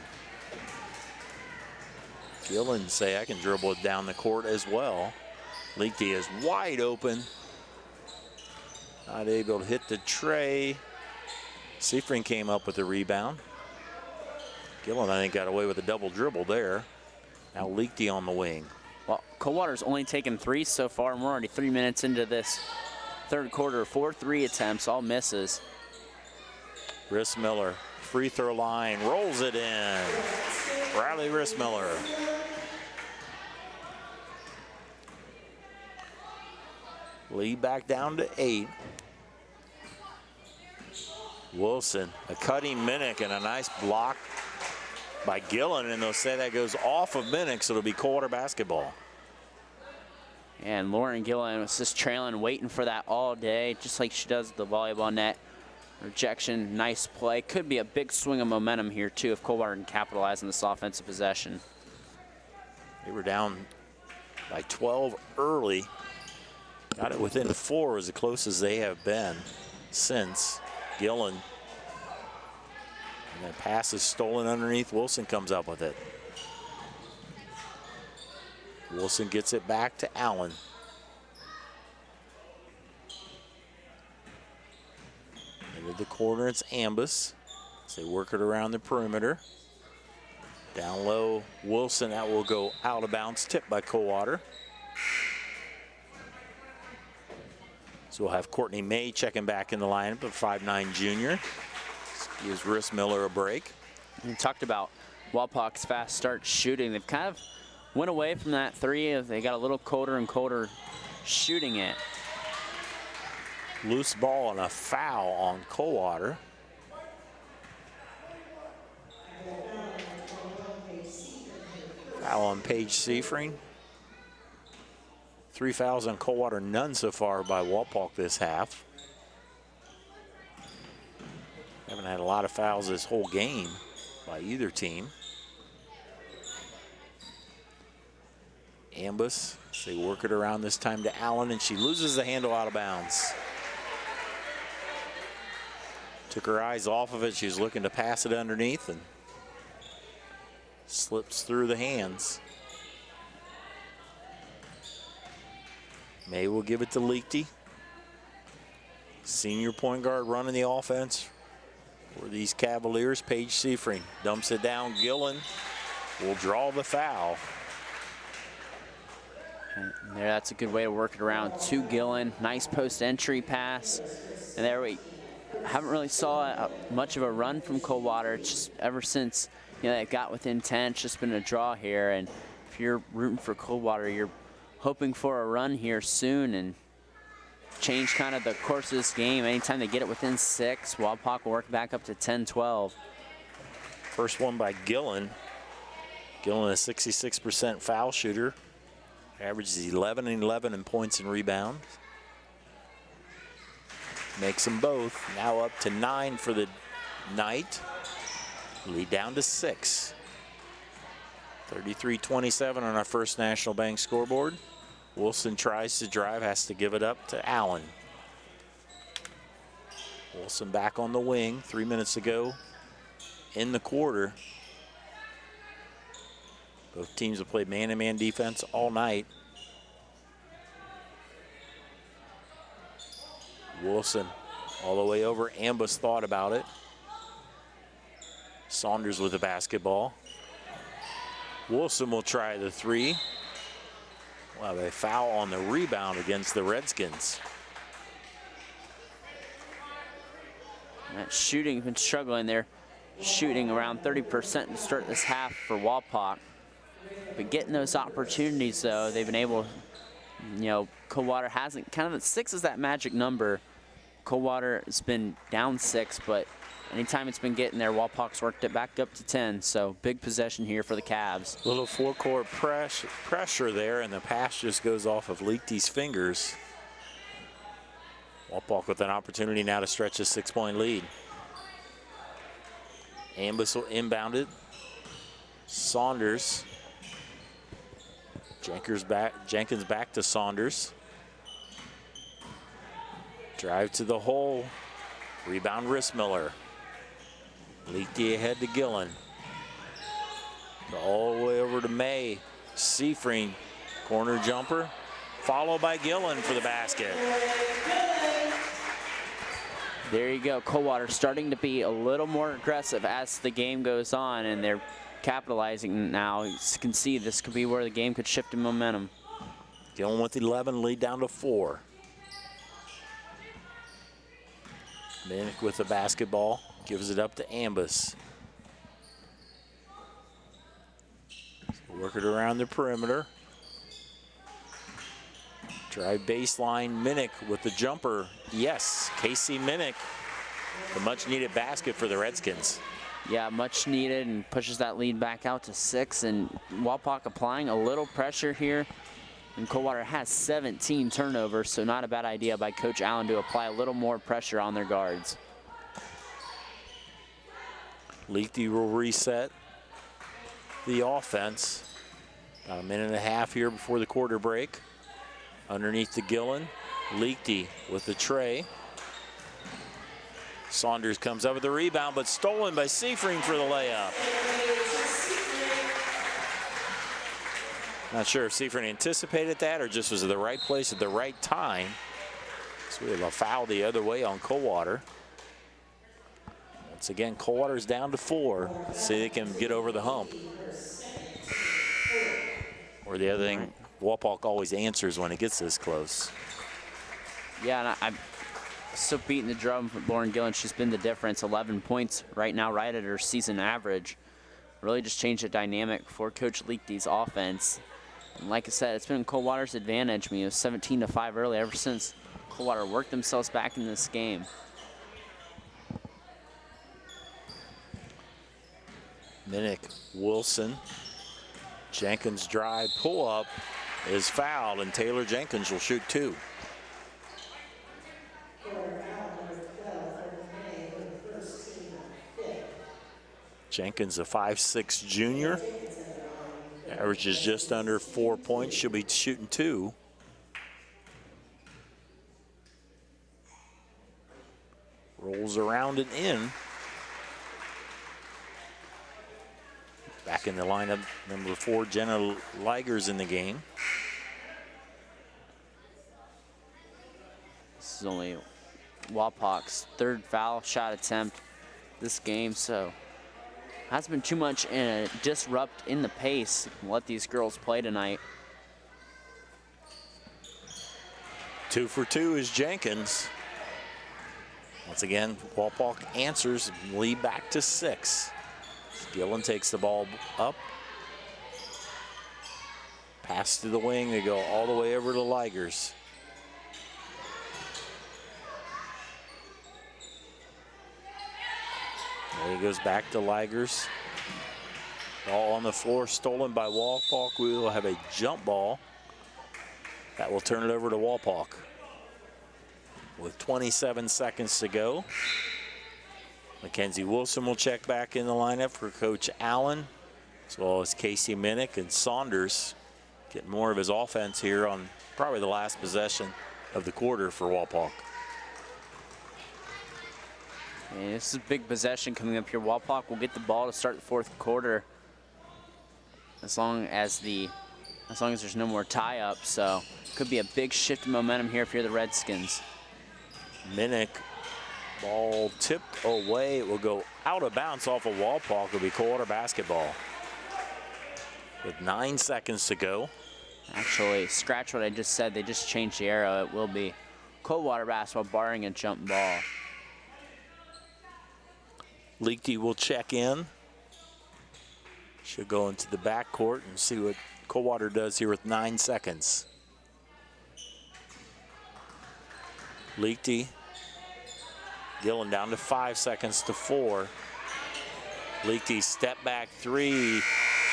Gillen say, I can dribble it down the court as well. Leakey is wide open. Not able to hit the tray. Seifring came up with the rebound. Gillen, I think, got away with a double dribble there. Now Leakey on the wing. Well, Coldwater's only taken 3 so far, and we're already 3 minutes into this third quarter. 4 3 attempts, all misses. Rissmiller, free throw line, rolls it in. Riley Rissmiller. Lead back down to 8. Wilson, a cutting Minnick, and a nice block by Gillen, and they'll say that goes off of Minnick, so it'll be Coldwater basketball. And Lauren Gillen was just trailing, waiting for that all day, just like she does at the volleyball net. Rejection, nice play. Could be a big swing of momentum here, too, if Coldwater can capitalize on this offensive possession. They were down by 12 early. Got it within 4, as close as they have been since. Gillen. And the pass is stolen underneath. Wilson comes up with it. Wilson gets it back to Allen. Into the corner, it's Ambus. So they work it around the perimeter. Down low, Wilson, that will go out of bounds, tipped by Coldwater. So we'll have Courtney May checking back in the lineup, a 5'9" junior. Gives Rissmiller a break. You talked about Wapak's fast start shooting. They've kind of went away from that 3. They got a little colder and colder shooting it. Loose ball and a foul on Coldwater. Foul on Paige Seifring. 3 fouls on Coldwater, none so far by Wapak this half. Haven't had a lot of fouls this whole game by either team. Ambus, they work it around this time to Allen, and she loses the handle out of bounds. Took her eyes off of it. She was looking to pass it underneath and slips through the hands. May will give it to Leakey. Senior point guard running the offense for these Cavaliers. Paige Seifring dumps it down. Gillen will draw the foul. And there, that's a good way to work it around to Gillen. Nice post entry pass. And there we haven't really saw much of a run from Coldwater. It's just ever since they got within 10, it's just been a draw here. And if you're rooting for Coldwater, you're hoping for a run here soon and change kind of the course of this game. Anytime they get it within 6, Wapak will work back up to 10-12. First one by Gillen. Gillen, a 66% foul shooter. Averages 11 and 11 in points and rebounds. Makes them both. Now up to 9 for the night. Lead down to 6. 33-27 on our First National Bank scoreboard. Wilson tries to drive, has to give it up to Allen. Wilson back on the wing, 3 minutes to go in the quarter. Both teams have played man-to-man defense all night. Wilson all the way over. Ambus thought about it. Saunders with the basketball. Wilson will try the 3. Well, they foul on the rebound against the Redskins. That shooting, been struggling there. Shooting around 30% to start this half for Wapak. But getting those opportunities, though, they've been able, Coldwater hasn't, kind of 6 is that magic number. Coldwater has been down 6, but anytime it's been getting there, Wapak's worked it back up to 10. So big possession here for the Cavs. Little four-court pressure there, and the pass just goes off of Leakty's fingers. Wapak with an opportunity now to stretch a 6-point lead. Ambus will inbound it. Saunders. Jenkins back to Saunders. Drive to the hole. Rebound Rissmiller. Leakty ahead to Gillen. All the way over to May. Seafring, corner jumper. Followed by Gillen for the basket. There you go. Coldwater starting to be a little more aggressive as the game goes on, and they're capitalizing now. You can see this could be where the game could shift in momentum. Gillen with 11, lead down to 4. Minnick with the basketball, gives it up to Ambus. Work it around the perimeter. Drive baseline, Minnick with the jumper. Yes, Casey Minnick, the much needed basket for the Redskins. Yeah, much needed, and pushes that lead back out to 6. And Wapak applying a little pressure here. And Coldwater has 17 turnovers, so not a bad idea by Coach Allen to apply a little more pressure on their guards. Leakty will reset the offense. About a minute and a half here before the quarter break. Underneath the Gillen, Leakty with the tray. Saunders comes up with the rebound, but stolen by Seafring for the layup. Not sure if Seafring anticipated that or just was at the right place at the right time. So we have a foul the other way on Coldwater. Once again, Coldwater's down to 4. See if they can get over the hump. Or the other thing, Wapak always answers when it gets this close. Yeah, and I'm still beating the drum for Lauren Gillen. She's been the difference. 11 points right now, right at her season average. Really just changed the dynamic for Coach Leakty's offense. And like I said, it's been Coldwater's advantage. I mean, it was 17-5 early ever since Coldwater worked themselves back in this game. Minnick, Wilson, Jenkins drive, pull up is fouled, and Taylor Jenkins will shoot 2. Jenkins, a 5'6" junior, averages just under 4 points. She'll be shooting 2. Rolls around and in. Back in the lineup, number 4, Jenna Liger's in the game. This is only Wapak's 3rd foul shot attempt this game, so hasn't been too much in a disrupt in the pace. Let these girls play tonight. 2 for 2 is Jenkins. Once again, Wapak answers, lead back to 6. Gillen takes the ball up. Pass to the wing, they go all the way over to Ligers. There he goes back to Ligers. Ball on the floor, stolen by Wapak. We will have a jump ball. That will turn it over to Wapak. With 27 seconds to go. Mackenzie Wilson will check back in the lineup for Coach Allen, as well as Casey Minnick and Saunders. Getting more of his offense here on probably the last possession of the quarter for Wapak. And this is a big possession coming up here. Wapak will get the ball to start the fourth quarter, as long as there's no more tie-up. So could be a big shift in momentum here if you're the Redskins. Minnick, ball tipped away. It will go out of bounds off of Wapak. It'll be Coldwater basketball. With 9 seconds to go. Actually, scratch what I just said. They just changed the arrow. It will be Coldwater basketball barring a jump ball. Leakey will check in. Should go into the backcourt and see what Coldwater does here with 9 seconds. Leakey. Gillen down to 5 seconds to 4. Leakey step back 3.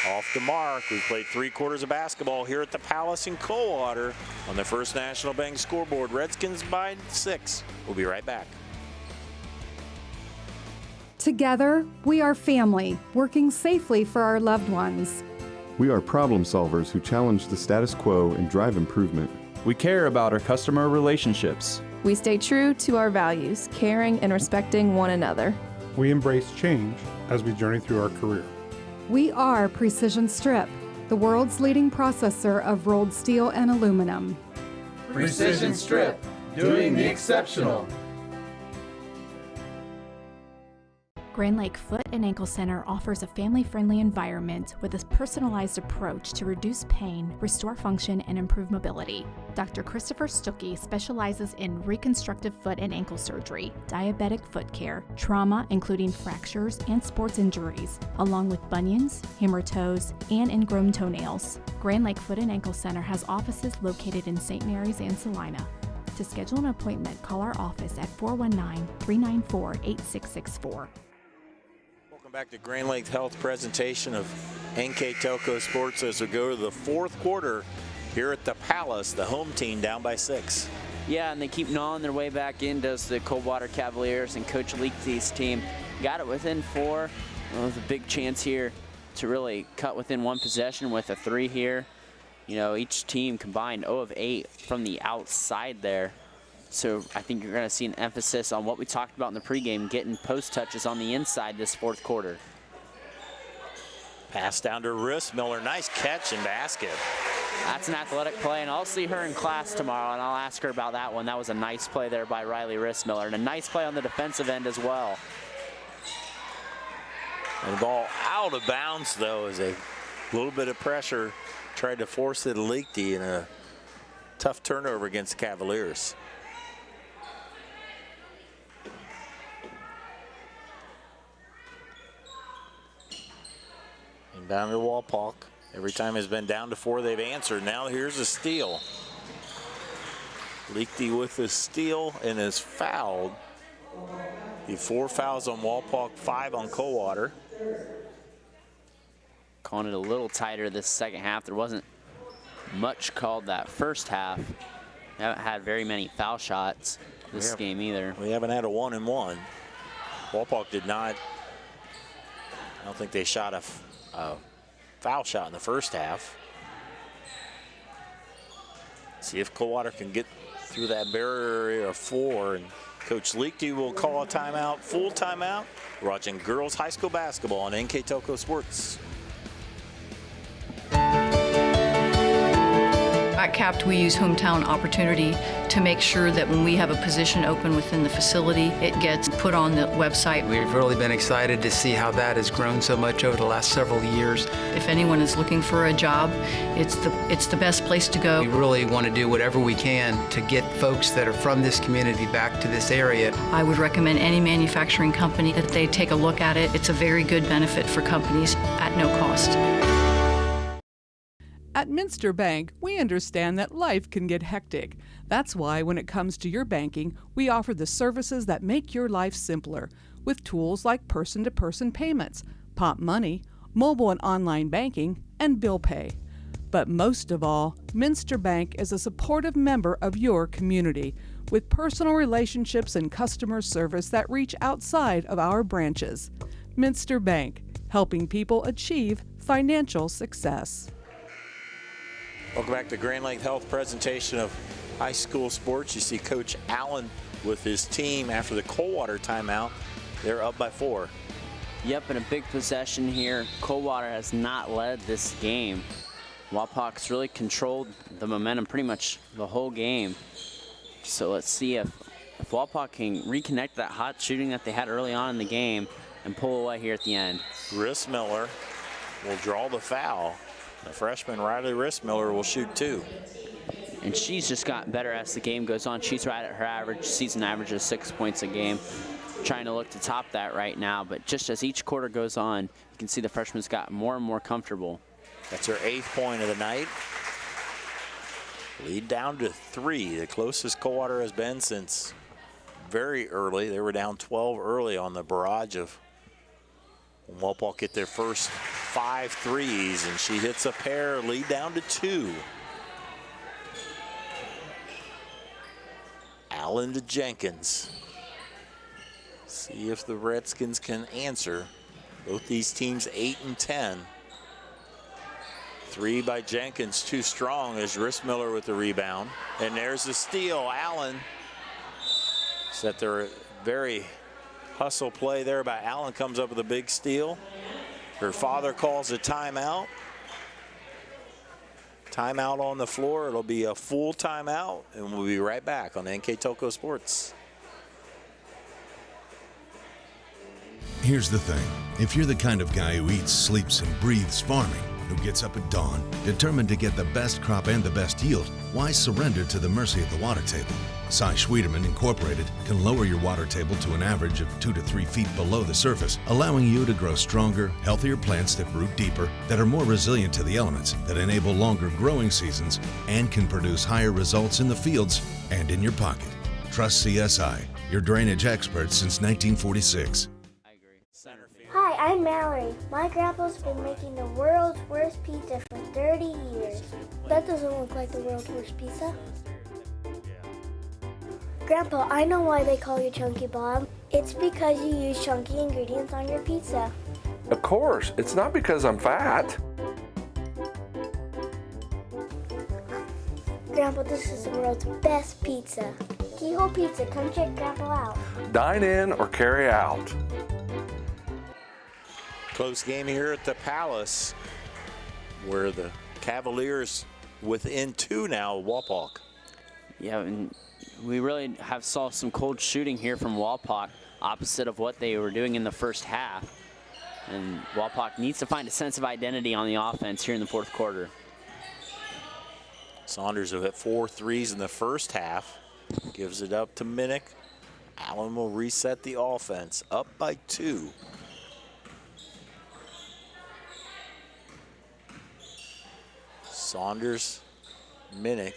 Off the mark. We've played 3 quarters of basketball here at the Palace in Coldwater on the First National Bank scoreboard. Redskins by 6. We'll be right back. Together, we are family, working safely for our loved ones. We are problem solvers who challenge the status quo and drive improvement. We care about our customer relationships. We stay true to our values, caring and respecting one another. We embrace change as we journey through our career. We are Precision Strip, the world's leading processor of rolled steel and aluminum. Precision Strip, doing the exceptional. Grand Lake Foot and Ankle Center offers a family-friendly environment with a personalized approach to reduce pain, restore function, and improve mobility. Dr. Christopher Stuckey specializes in reconstructive foot and ankle surgery, diabetic foot care, trauma including fractures and sports injuries, along with bunions, hammer toes, and ingrown toenails. Grand Lake Foot and Ankle Center has offices located in St. Mary's and Salina. To schedule an appointment, call our office at 419-394-8664. Back to Grand Lake Health presentation of NKTelco Sports as we go to the fourth quarter here at the Palace, the home team down by 6. Yeah, and they keep gnawing their way back in, does the Coldwater Cavaliers, and Coach Leakey's team. Got it within 4. Well, there's a big chance here to really cut within 1 possession with a 3 here. You know, each team combined 0 of 8 from the outside there. So I think you're going to see an emphasis on what we talked about in the pregame, getting post touches on the inside this fourth quarter. Pass down to Rissmiller. Nice catch and basket. That's an athletic play, and I'll see her in class tomorrow, and I'll ask her about that one. That was a nice play there by Riley Rissmiller, and a nice play on the defensive end as well. And the ball out of bounds, though, as a little bit of pressure tried to force it to Leakey in a tough turnover against the Cavaliers. Down to Wapak. Every time it's been down to 4, they've answered. Now here's a steal. Leakey with the steal and is fouled. The 4 fouls on Wapak, 5 on Coldwater. Calling it a little tighter this second half. There wasn't much called that first half. We haven't had very many foul shots this game either. We haven't had a 1-and-1. Wapak did not. I don't think they shot a foul shot in the first half. See if Coldwater can get through that barrier of 4, and Coach Leakey will call a timeout, full timeout. We're watching girls high school basketball on NKTelco Sports. At CAPT, we use hometown opportunity to make sure that when we have a position open within the facility, it gets put on the website. We've really been excited to see how that has grown so much over the last several years. If anyone is looking for a job, it's the best place to go. We really want to do whatever we can to get folks that are from this community back to this area. I would recommend any manufacturing company that they take a look at it. It's a very good benefit for companies at no cost. At Minster Bank, we understand that life can get hectic. That's why when it comes to your banking, we offer the services that make your life simpler, with tools like person-to-person payments, Pop Money, mobile and online banking, and bill pay. But most of all, Minster Bank is a supportive member of your community, with personal relationships and customer service that reach outside of our branches. Minster Bank, helping people achieve financial success. Welcome back to Grand Lake Health presentation of high school sports. You see Coach Allen with his team after the Coldwater timeout. They're up by 4. Yep, and a big possession here. Coldwater has not led this game. Wapak's really controlled the momentum pretty much the whole game. So let's see if Wapak can reconnect that hot shooting that they had early on in the game and pull away here at the end. Rissmiller will draw the foul. The freshman Riley Rissmiller will shoot 2. And she's just gotten better as the game goes on. She's right at her average, season average of 6 points a game. Trying to look to top that right now, but just as each quarter goes on, you can see the freshman's got more and more comfortable. That's her 8th point of the night. Lead down to 3, the closest Coldwater has been since very early. They were down 12 early on the barrage of Wapak get their first 5 threes, and she hits a pair, lead down to 2. Allen to Jenkins. See if the Redskins can answer. Both these teams 8 and 10. 3 by Jenkins, too strong as Rissmiller with the rebound. And there's the steal. Allen set their very hustle play there by Allen, comes up with a big steal. Her father calls a timeout. Timeout on the floor. It'll be a full timeout, and we'll be right back on NKTelco Sports. Here's the thing. If you're the kind of guy who eats, sleeps, and breathes farming, who gets up at dawn, determined to get the best crop and the best yield, why surrender to the mercy of the water table? Cy Schwiederman Incorporated can lower your water table to an average of 2 to 3 feet below the surface, allowing you to grow stronger, healthier plants that root deeper, that are more resilient to the elements, that enable longer growing seasons, and can produce higher results in the fields and in your pocket. Trust CSI, your drainage experts since 1946. Hi, I'm Mallory. My grandpa's been making the world's worst pizza for 30 years. That doesn't look like the world's worst pizza. Grandpa, I know why they call you Chunky Bob. It's because you use chunky ingredients on your pizza. Of course, it's not because I'm fat. Grandpa, this is the world's best pizza. Keyhole Pizza, come check Grandpa out. Dine in or carry out. Close game here at the Palace, where the Cavaliers within 2 now, Wapak. Yeah, and we really have saw some cold shooting here from Wapak, opposite of what they were doing in the first half. And Wapak needs to find a sense of identity on the offense here in the fourth quarter. Saunders will hit 4 threes in the first half. Gives it up to Minnick. Allen will reset the offense, up by 2. Saunders, Minnick.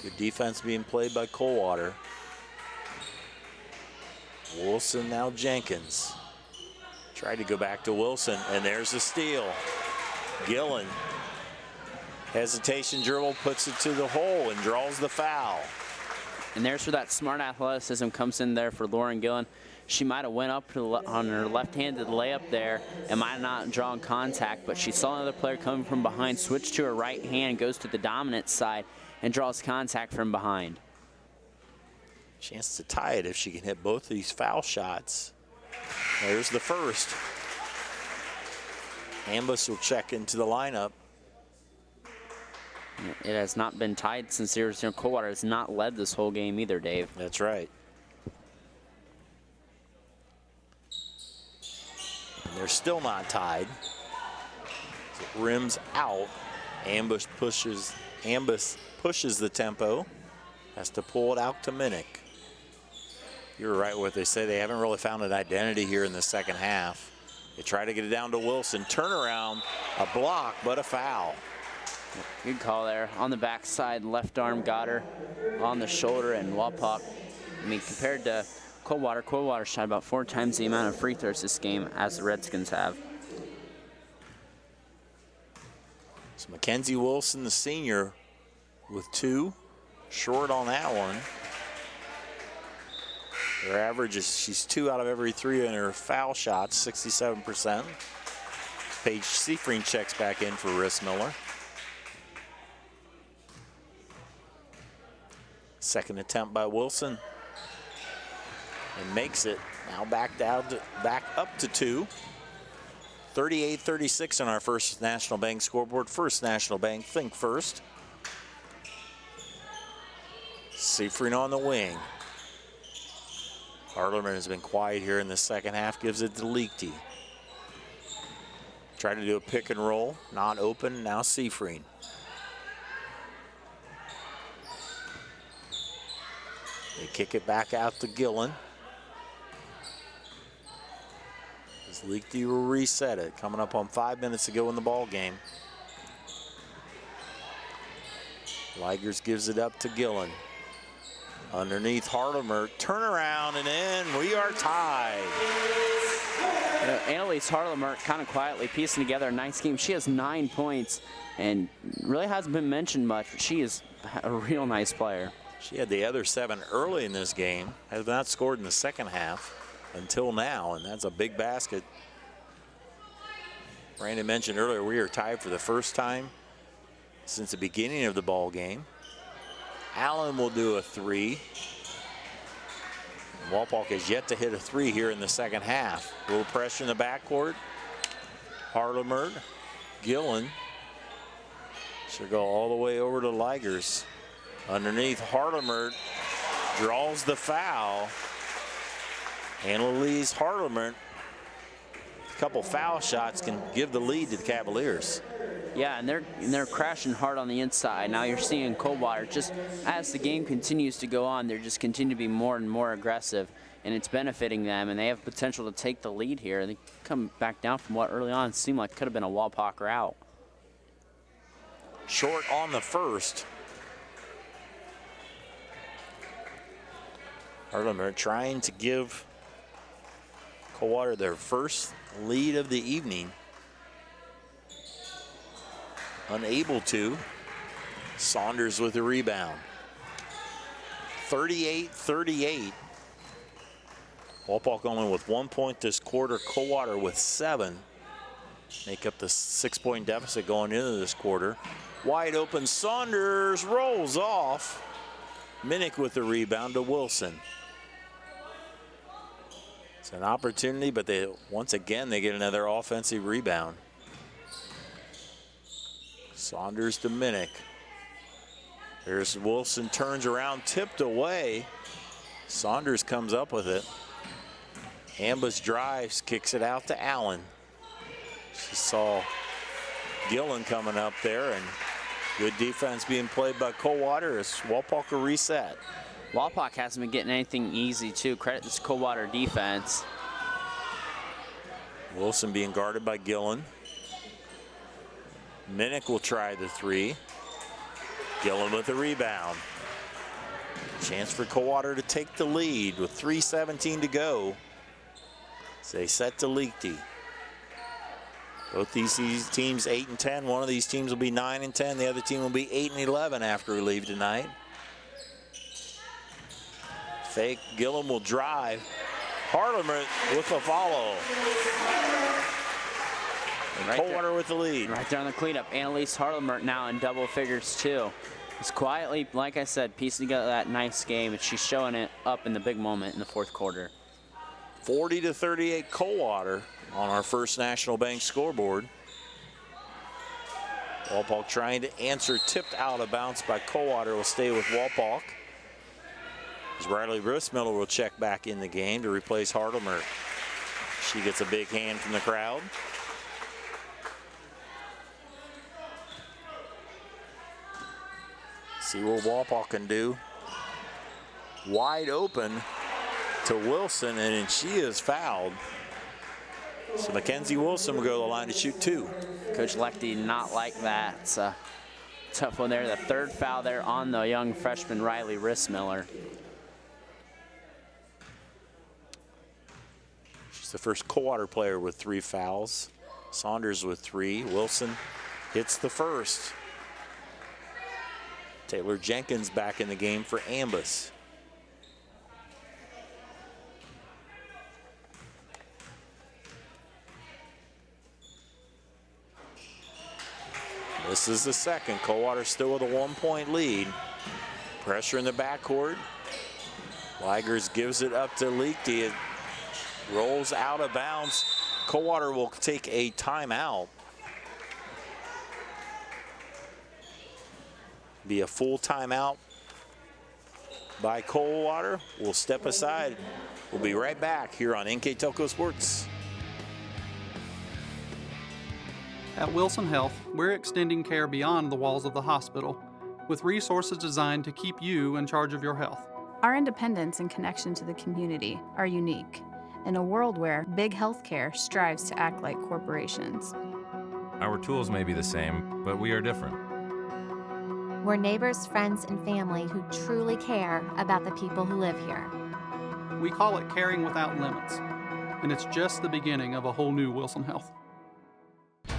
Good defense being played by Coldwater. Wilson, now Jenkins. Tried to go back to Wilson, and there's a steal. Gillen. Hesitation dribble, puts it to the hole and draws the foul. And there's where that smart athleticism comes in there for Lauren Gillen. She might have went up to on her left-handed layup there and might have not drawn contact, but she saw another player coming from behind, switched to her right hand, goes to the dominant side, and draws contact from behind. Chance to tie it if she can hit both of these foul shots. There's the first. Ambus will check into the lineup. It has not been tied since 0-0. Coldwater has not led this whole game either, Dave. That's right. And they're still not tied. So it rims out. Ambush pushes the tempo. Has to pull it out to Minnick. You're right what they say. They haven't really found an identity here in the second half. They try to get it down to Wilson. Turnaround, a block, but a foul. Good call there. On the backside, left arm got her on the shoulder, and Wapak, I mean, compared to Coldwater shot about 4 times the amount of free throws this game as the Redskins have. So Mackenzie Wilson, the senior, with 2. Short on that one. Her average is she's 2 out of every 3 in her foul shots, 67%. Paige Seifring checks back in for Riss Miller. Second attempt by Wilson. And makes it. Now back up to 2. 38-36 on our First National Bank scoreboard. First National Bank, think first. Seifring on the wing. Harleman has been quiet here in the second half, gives it to Leakty. Try to do a pick and roll, not open, now Seifring. They kick it back out to Gillen. As Leakty will reset it, coming up on 5 minutes to go in the ball game. Ligers gives it up to Gillen. Underneath Harlemer, turnaround and in, we are tied. Annalise Harlemer kind of quietly piecing together a nice game. She has 9 points and really hasn't been mentioned much, but she is a real nice player. She had the other 7 early in this game, has not scored in the second half until now, and that's a big basket. Brandon mentioned earlier we are tied for the first time since the beginning of the ball game. Allen will do a 3. Walpolk has yet to hit a 3 here in the second half. A little pressure in the backcourt. Harlemer, Gillen. Should go all the way over to Ligers. Underneath, Harlemer draws the foul. Annalise Harlemer, a couple foul shots can give the lead to the Cavaliers. Yeah, and they're crashing hard on the inside. Now you're seeing Coldwater, just as the game continues to go on, they're just continue to be more and more aggressive, and it's benefiting them, and they have potential to take the lead here. They come back down from what early on seemed like could have been a Wapak rout. Short on the first. Harlemer trying to give Coldwater their first lead of the evening. Unable to. Saunders with the rebound. 38-38. Walpolk only with 1 point this quarter. Coldwater with 7. Make up the 6-point deficit going into this quarter. Wide open, Saunders rolls off. Minnick with the rebound to Wilson. It's an opportunity, but once again they get another offensive rebound. Saunders to Minnick. There's Wilson, turns around, tipped away. Saunders comes up with it. Ambush drives, kicks it out to Allen. She saw Gillen coming up there, and good defense being played by Coldwater as Walpolk will reset. Walpolk hasn't been getting anything easy, too. Credit this Coldwater defense. Wilson being guarded by Gillen. Minnick will try the 3. Gillen with the rebound. Chance for Coldwater to take the lead with 3:17 to go. So they set to Leakty. Both these teams 8 and 10. One of these teams will be 9 and 10. The other team will be 8 and 11 after we leave tonight. Fake, Gillen will drive. Harlemer with a follow. And Right Coldwater there, with the lead. Right there on the cleanup. Annalise Harlemer now in double figures too. It's quietly, like I said, piecing together that nice game, and she's showing it up in the big moment in the fourth quarter. 40-38 Coldwater on our First National Bank scoreboard. Walpok trying to answer, tipped out of bounds by Coldwater, will stay with Walpok. As Riley Rissmiller will check back in the game to replace Hardemer. She gets a big hand from the crowd. See what Walpok can do. Wide open to Wilson, and she is fouled. So Mackenzie Wilson will go to the line to shoot 2. Coach Lechty not like that. It's a tough one there. The third foul there on the young freshman Riley Rissmiller. She's the first Coldwater player with 3 fouls. Saunders with 3. Wilson hits the first. Taylor Jenkins back in the game for Ambus. This is the second. Coldwater still with a 1-point lead. Pressure in the backcourt. Weigers gives it up to Leakty. It rolls out of bounds. Coldwater will take a timeout. Be a full timeout by Coldwater. We'll step aside. We'll be right back here on NKTelco Sports. At Wilson Health, we're extending care beyond the walls of the hospital with resources designed to keep you in charge of your health. Our independence and connection to the community are unique in a world where big healthcare strives to act like corporations. Our tools may be the same, but we are different. We're neighbors, friends, and family who truly care about the people who live here. We call it caring without limits, and it's just the beginning of a whole new Wilson Health.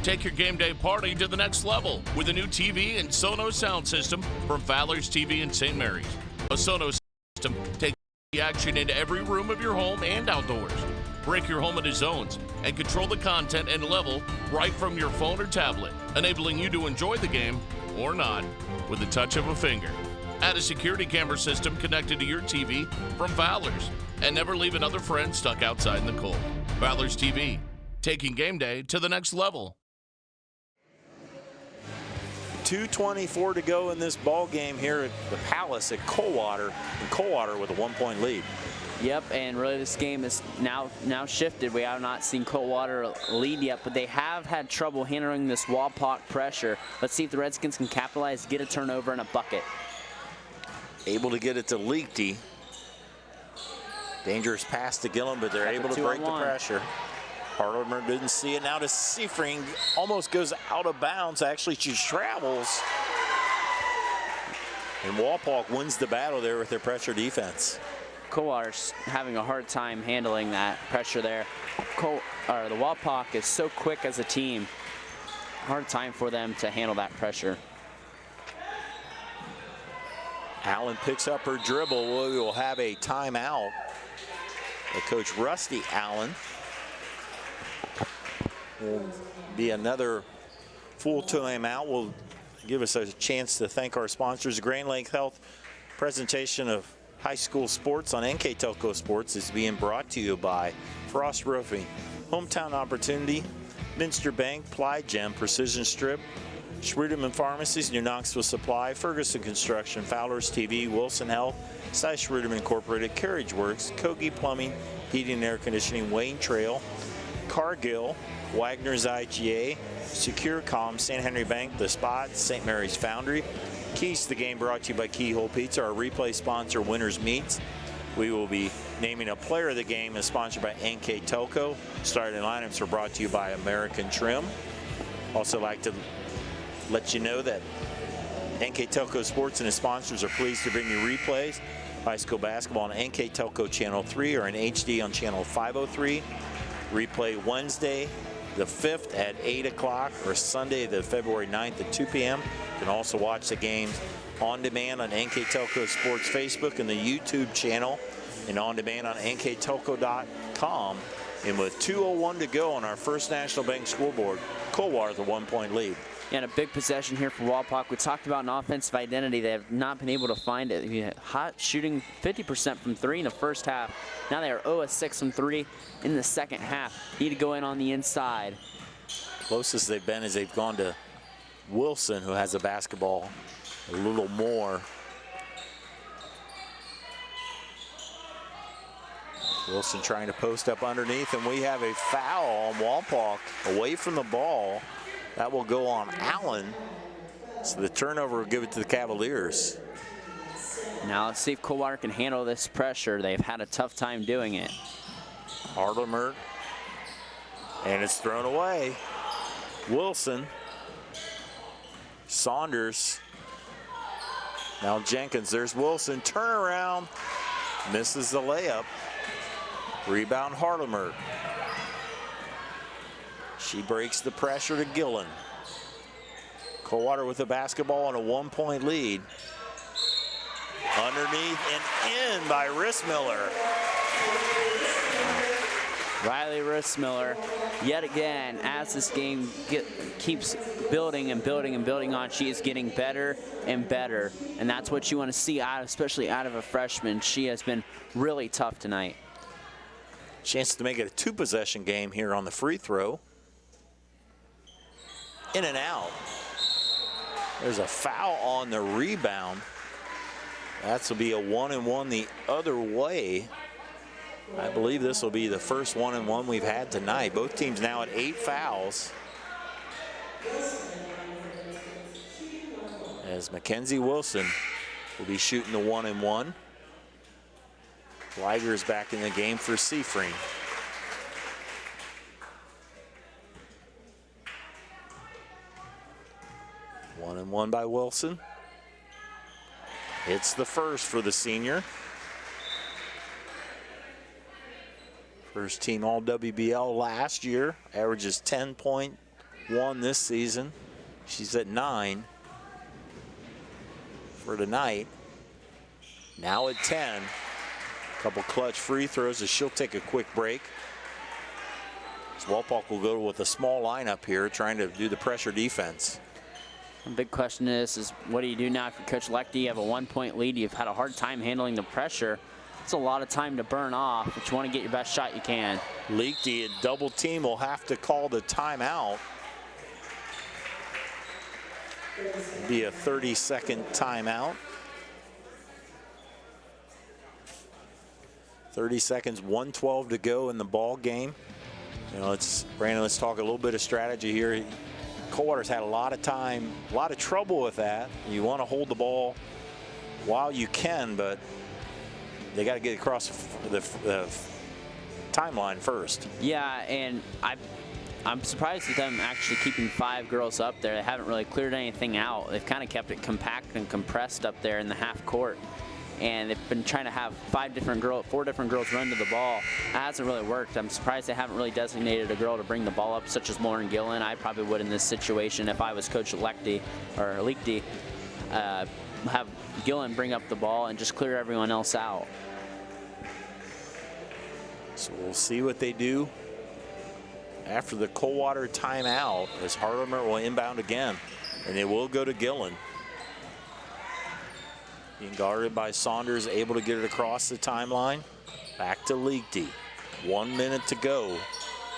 Take your game day party to the next level with a new TV and Sonos sound system from Fowler's TV in St. Mary's. A Sonos system takes the action into every room of your home and outdoors. Break your home into zones and control the content and level right from your phone or tablet, enabling you to enjoy the game or not with the touch of a finger. Add a security camera system connected to your TV from Fowler's and never leave another friend stuck outside in the cold. Fowler's TV, taking game day to the next level. 2:24 to go in this ball game here at the Palace at Coldwater, and Coldwater with a 1-point lead. Yep, and really this game is now shifted. We have not seen Coldwater lead yet, but they have had trouble handling this Wapak pressure. Let's see if the Redskins can capitalize, get a turnover and a bucket. Able to get it to Leakty. Dangerous pass to Gillum, but they're able to break the pressure. Hardemer didn't see it. Now to Seafring, almost goes out of bounds. Actually, she travels. And Wapak wins the battle there with their pressure defense. Coldwater's having a hard time handling that pressure there. The Wapak is so quick as a team. Hard time for them to handle that pressure. Allen picks up her dribble. We will have a timeout. The coach Rusty Allen will be another full timeout. Will give us a chance to thank our sponsors. Grand Lake Health presentation of high school sports on NKTelco Sports is being brought to you by Frost Roofing, Hometown Opportunity, Minster Bank, Ply Gem, Precision Strip, Schruderman Pharmacies, New Knoxville Supply, Ferguson Construction, Fowler's TV, Wilson Health, Cy Schruderman Incorporated, Carriage Works, Kogi Plumbing, Heating and Air Conditioning, Wayne Trail, Cargill, Wagner's IGA, SecureCom, St. Henry Bank, The Spot, St. Mary's Foundry. Keys to the game brought to you by Keyhole Pizza, our replay sponsor, Winners Meats. We will be naming a player of the game as sponsored by NKTelco. Starting lineups are brought to you by American Trim. Also like to let you know that NKTelco Sports and its sponsors are pleased to bring you replays. High school basketball on NKTelco Channel 3 or in HD on Channel 503. Replay Wednesday the 5th at 8 o'clock or Sunday the February 9th at 2 p.m. You can also watch the games on demand on NKTelco Sports Facebook and the YouTube channel and on demand on NKTelco.com. And with 2:01 to go on our First National Bank scoreboard, Coldwater with a 1-point lead. And a big possession here for Wapak. We talked about an offensive identity. They have not been able to find it. Hot shooting 50% from 3 in the first half. Now they are 0-6 from 3 in the second half. Need to go in on the inside. Closest they've been is they've gone to Wilson, who has the basketball a little more. Wilson trying to post up underneath, and we have a foul on Wapak away from the ball. That will go on Allen. So the turnover will give it to the Cavaliers. Now let's see if Coldwater can handle this pressure. They've had a tough time doing it. Hardemer, and it's thrown away. Wilson, Saunders, now Jenkins. There's Wilson, turnaround, misses the layup. Rebound Hardemer. She breaks the pressure to Gillen. Coldwater with the basketball and a 1-point lead. Underneath and in by Rissmiller. Riley Rissmiller, yet again, as this game keeps building and building and building on, she is getting better and better. And that's what you want to see, especially out of a freshman. She has been really tough tonight. Chance to make it a 2-possession game here on the free throw. In and out. There's a foul on the rebound. That's will be a 1-and-1 the other way. I believe this will be the first 1-and-1 we've had tonight. Both teams now at 8 fouls. As Mackenzie Wilson will be shooting the 1-and-1. Liger's back in the game for Seafreen. One and one by Wilson. It's the first for the senior. First team all WBL last year. Averages 10.1 this season. She's at 9 for tonight. Now at 10. Couple clutch free throws as she'll take a quick break. As Wapak will go with a small lineup here, trying to do the pressure defense. The big question is what do you do now if you're Coach Lechte? You have a 1-point lead. You've had a hard time handling the pressure. It's a lot of time to burn off, but you want to get your best shot you can. Lechte, a double team, will have to call the timeout. It'll be a 30-second timeout. 30 seconds, 1:12 to go in the ball game. You know, Brandon, let's talk a little bit of strategy here. Coldwater's had a lot of time, a lot of trouble with that. You want to hold the ball while you can, but they got to get across the timeline first. Yeah, and I'm surprised at them actually keeping 5 girls up there. They haven't really cleared anything out. They've kind of kept it compact and compressed up there in the half court. And they've been trying to have 4 different girls run to the ball. That hasn't really worked. I'm surprised they haven't really designated a girl to bring the ball up, such as Lauren Gillen. I probably would in this situation if I was Coach Lechte, have Gillen bring up the ball and just clear everyone else out. So we'll see what they do after the Coldwater timeout as Hardemer will inbound again. And it will go to Gillen. Being guarded by Saunders, able to get it across the timeline. Back to Lechte. 1 minute to go.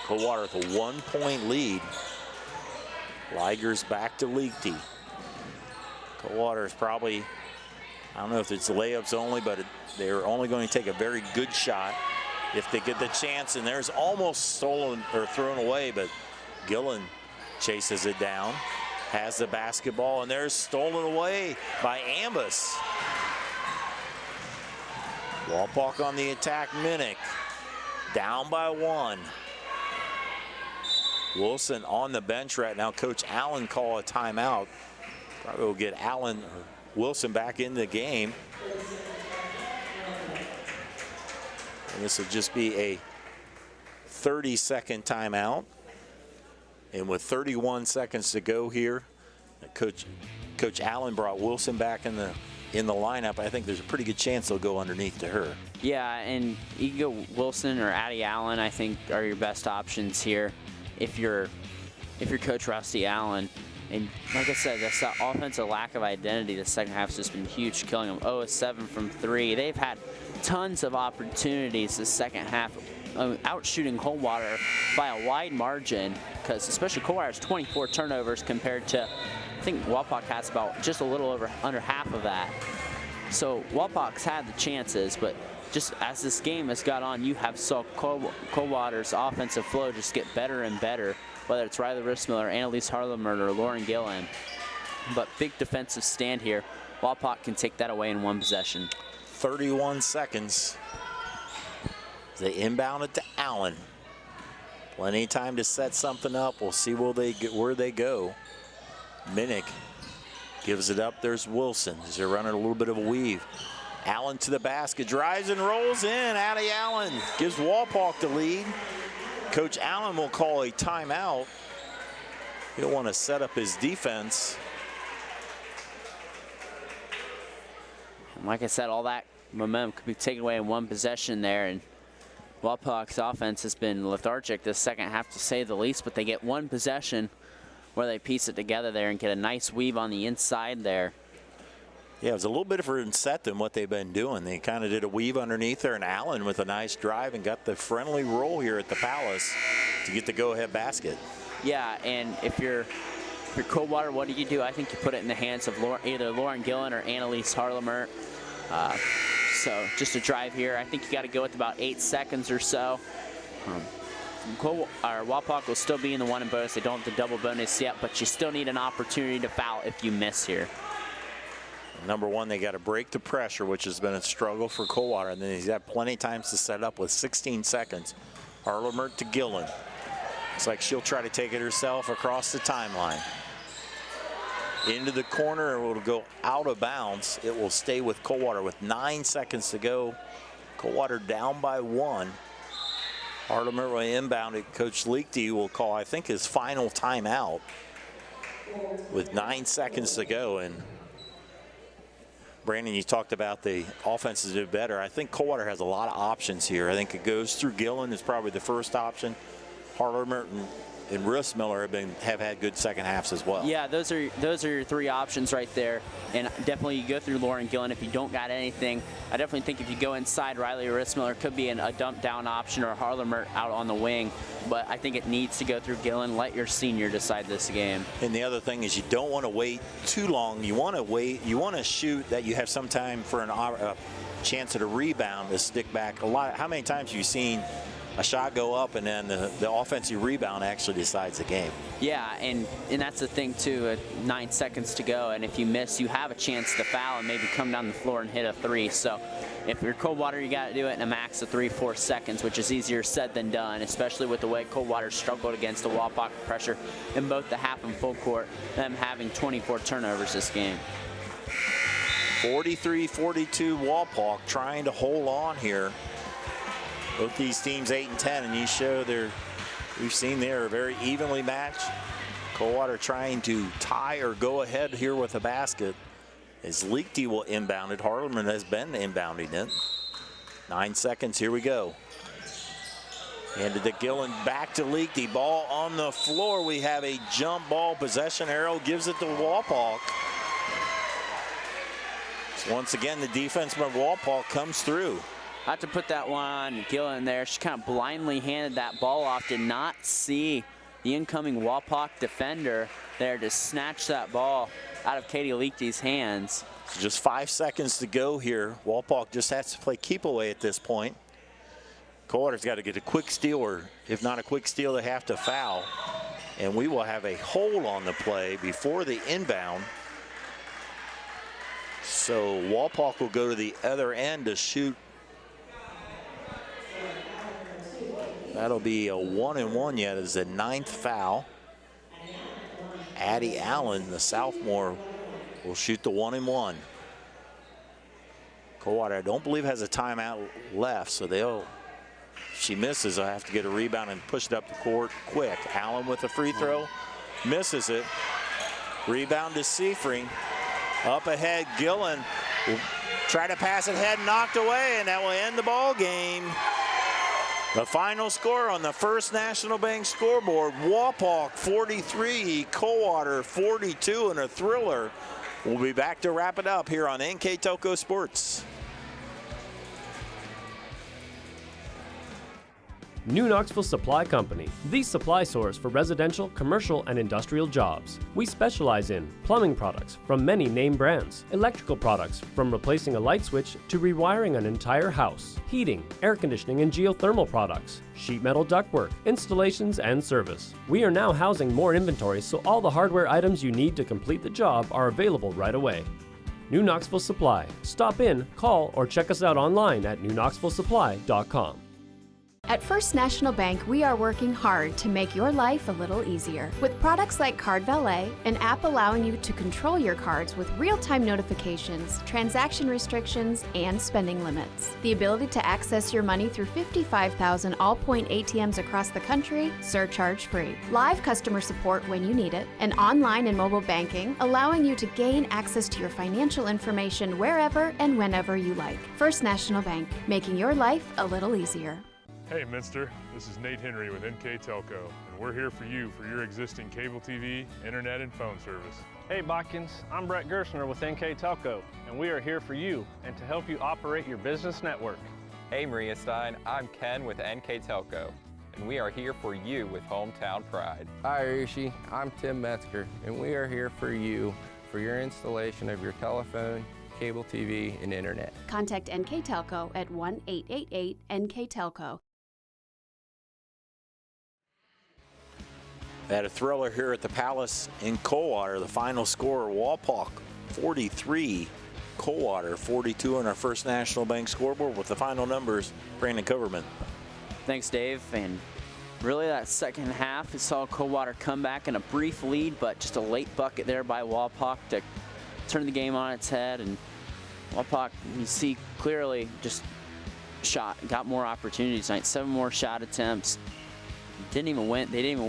Coldwater with a 1-point lead. Liger's back to Lechte. Coldwater is probably, I don't know if it's layups only, but they're only going to take a very good shot if they get the chance. And there's almost stolen or thrown away, but Gillen chases it down. Has the basketball, and there's stolen away by Ambus. Wapak on the attack, Minnick. Down by 1. Wilson on the bench right now. Coach Allen call a timeout. Probably will get Wilson back in the game. And this will just be a 30-second timeout. And with 31 seconds to go here, Coach Allen brought Wilson back in the lineup. I think there's a pretty good chance they'll go underneath to her. Yeah, and you can go Wilson or Addie Allen, I think, are your best options here if you're Coach Rusty Allen. And like I said, that's that offensive lack of identity. The second half's just been huge, killing them. 0-7 from 3. They've had tons of opportunities the second half, outshooting Coldwater by a wide margin, because especially Coldwater has 24 turnovers compared to I think Wapak has about just a little under half of that. So Wapak's had the chances, but just as this game has got on, you have saw Coldwater's offensive flow just get better and better, whether it's Riley Rissmiller, Annalise Harlemer, or Lauren Gillen. But big defensive stand here. Wapak can take that away in one possession. 31 seconds. They inbound it to Allen. Plenty of time to set something up. We'll see where they go. Minnick gives it up. There's Wilson as they're running a little bit of a weave. Allen to the basket, drives and rolls in. Addie Allen gives Wapak the lead. Coach Allen will call a timeout. He'll want to set up his defense. And like I said, all that momentum could be taken away in one possession there. And Wapak's offense has been lethargic this second half, to say the least, but they get one possession where they piece it together there and get a nice weave on the inside there. Yeah, it was a little bit different set than what they've been doing. They kind of did a weave underneath there, and Allen with a nice drive and got the friendly roll here at the Palace to get the go-ahead basket. Yeah, and if you're Coldwater, what do? I think you put it in the hands of either Lauren Gillen or Annalise Harlemer. So just a drive here. I think you got to go with about 8 seconds or so. Wapak will still be in the one and bonus. They don't have the double bonus yet, but you still need an opportunity to foul if you miss here. Number one, they got to break the pressure, which has been a struggle for Coldwater, and then he's had plenty of times to set up with 16 seconds. Harlemer to Gillen. Looks like she'll try to take it herself across the timeline. Into the corner, it will go out of bounds. It will stay with Coldwater with 9 seconds to go. Coldwater down by 1. Harlemer will inbound it. Coach Liechty will call, I think, his final timeout with 9 seconds to go. And Brandon, you talked about the offenses do better. I think Coldwater has a lot of options here. I think it goes through Gillen is probably the first option. Harlemer and Rissmiller have had good second halves as well. Yeah, those are your 3 options right there. And definitely you go through Lauren Gillen if you don't got anything. I definitely think if you go inside, Riley Rissmiller could be a dump down option, or Harlemer out on the wing. But I think it needs to go through Gillen. Let your senior decide this game. And the other thing is you don't want to wait too long. You want to wait. You want to shoot that you have some time for a chance at a rebound to stick back. How many times have you seen a shot go up and then the offensive rebound actually decides the game? Yeah, and that's the thing too, 9 seconds to go, and if you miss, you have a chance to foul and maybe come down the floor and hit a 3. So if you're Coldwater, you got to do it in a max of 3-4 seconds, which is easier said than done, especially with the way Coldwater struggled against the Wapak pressure in both the half and full court, them having 24 turnovers this game. 43-42 Wapak trying to hold on here. Both these teams 8 and 10, and you show we've seen they're very evenly matched. Coldwater trying to tie or go ahead here with a basket as Liechty will inbound it. Harleman has been inbounding it. 9 seconds, here we go. Handed to Gillen, back to Liechty. Ball on the floor. We have a jump ball. Possession arrow gives it to Wapak. So once again, the defense by Wapak comes through. I have to put that one on Gillen there. She kind of blindly handed that ball off. Did not see the incoming Wapak defender there to snatch that ball out of Katie Liechty's hands. So just 5 seconds to go here. Wapak just has to play keep away at this point. Coldwater's got to get a quick steal, or if not a quick steal, they have to foul. And we will have a hold on the play before the inbound. So Wapak will go to the other end to shoot. That'll be a 1-and-1 yet as the 9th foul. Addie Allen, the sophomore, will shoot the 1-and-1. Coldwater, I don't believe, has a timeout left, so if she misses, I'll have to get a rebound and push it up the court quick. Allen with a free throw, misses it. Rebound to Seifring. Up ahead, Gillen will try to pass it ahead, knocked away, and that will end the ball game. The final score on the First National Bank scoreboard, Wapak 43, Coldwater 42 in a thriller. We'll be back to wrap it up here on NKTelco Sports. New Knoxville Supply Company, the supply source for residential, commercial, and industrial jobs. We specialize in plumbing products from many name brands, electrical products from replacing a light switch to rewiring an entire house, heating, air conditioning, and geothermal products, sheet metal ductwork, installations, and service. We are now housing more inventory, so all the hardware items you need to complete the job are available right away. New Knoxville Supply. Stop in, call, or check us out online at newknoxvillesupply.com. At First National Bank, we are working hard to make your life a little easier. With products like Card Valet, an app allowing you to control your cards with real-time notifications, transaction restrictions, and spending limits. The ability to access your money through 55,000 all-point ATMs across the country, surcharge-free. Live customer support when you need it. And online and mobile banking, allowing you to gain access to your financial information wherever and whenever you like. First National Bank, making your life a little easier. Hey Minster, this is Nate Henry with NKTelco, and we're here for you for your existing cable TV, internet, and phone service. Hey Botkins, I'm Brett Gerstner with NKTelco, and we are here for you and to help you operate your business network. Hey Maria Stein, I'm Ken with NKTelco, and we are here for you with Hometown Pride. Hi Rishi, I'm Tim Metzger, and we are here for you for your installation of your telephone, cable TV, and internet. Contact NKTelco at 1-888-NKTelco. Had a thriller here at the Palace in Coldwater. The final score, Wapak 43, Coldwater 42 on our First National Bank scoreboard. With the final numbers, Brandon Coverman. Thanks, Dave. And really that second half, it saw Coldwater come back in a brief lead, but just a late bucket there by Wapak to turn the game on its head. And Wapak, you see clearly, just got more opportunities tonight. 7 more shot attempts. They didn't even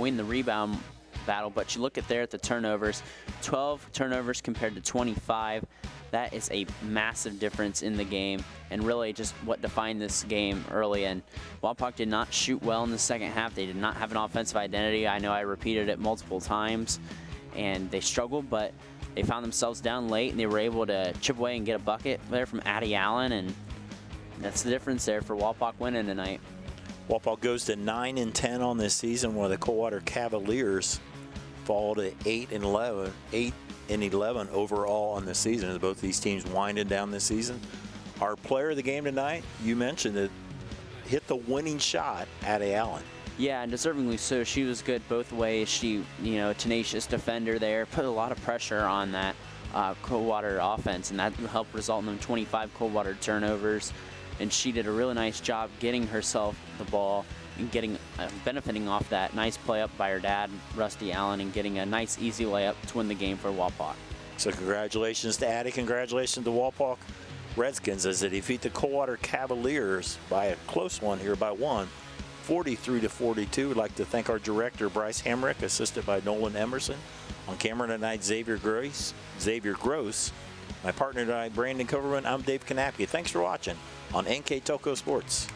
win the rebound battle, but you look at the turnovers, 12 turnovers compared to 25. That is a massive difference in the game, and really just what defined this game early. And Wapak did not shoot well in the second half. They did not have an offensive identity. I know I repeated it multiple times, and they struggled, but they found themselves down late, and they were able to chip away and get a bucket there from Addie Allen, and that's the difference there for Wapak winning tonight. Wapak goes to 9-10 on this season, while the Coldwater Cavaliers fall to 8-11 overall on the season, as both these teams winding down this season. Our player of the game tonight, you mentioned it, hit the winning shot, Addie Allen. Yeah, and deservingly so. She was good both ways. She, tenacious defender there, put a lot of pressure on that Coldwater offense, and that helped result in them 25 Coldwater turnovers. And she did a really nice job getting herself the ball and benefiting off that nice play up by her dad, Rusty Allen, and getting a nice easy layup to win the game for Wapak. So congratulations to Addie, congratulations to Wapak Redskins as they defeat the Coldwater Cavaliers by a close one here by 1, 43-42. We'd like to thank our director, Bryce Hamrick, assisted by Nolan Emerson. On camera tonight, Xavier Gross. My partner tonight, Brandon Coverman. I'm Dave Kanapke. Thanks for watching on NKTelco Sports.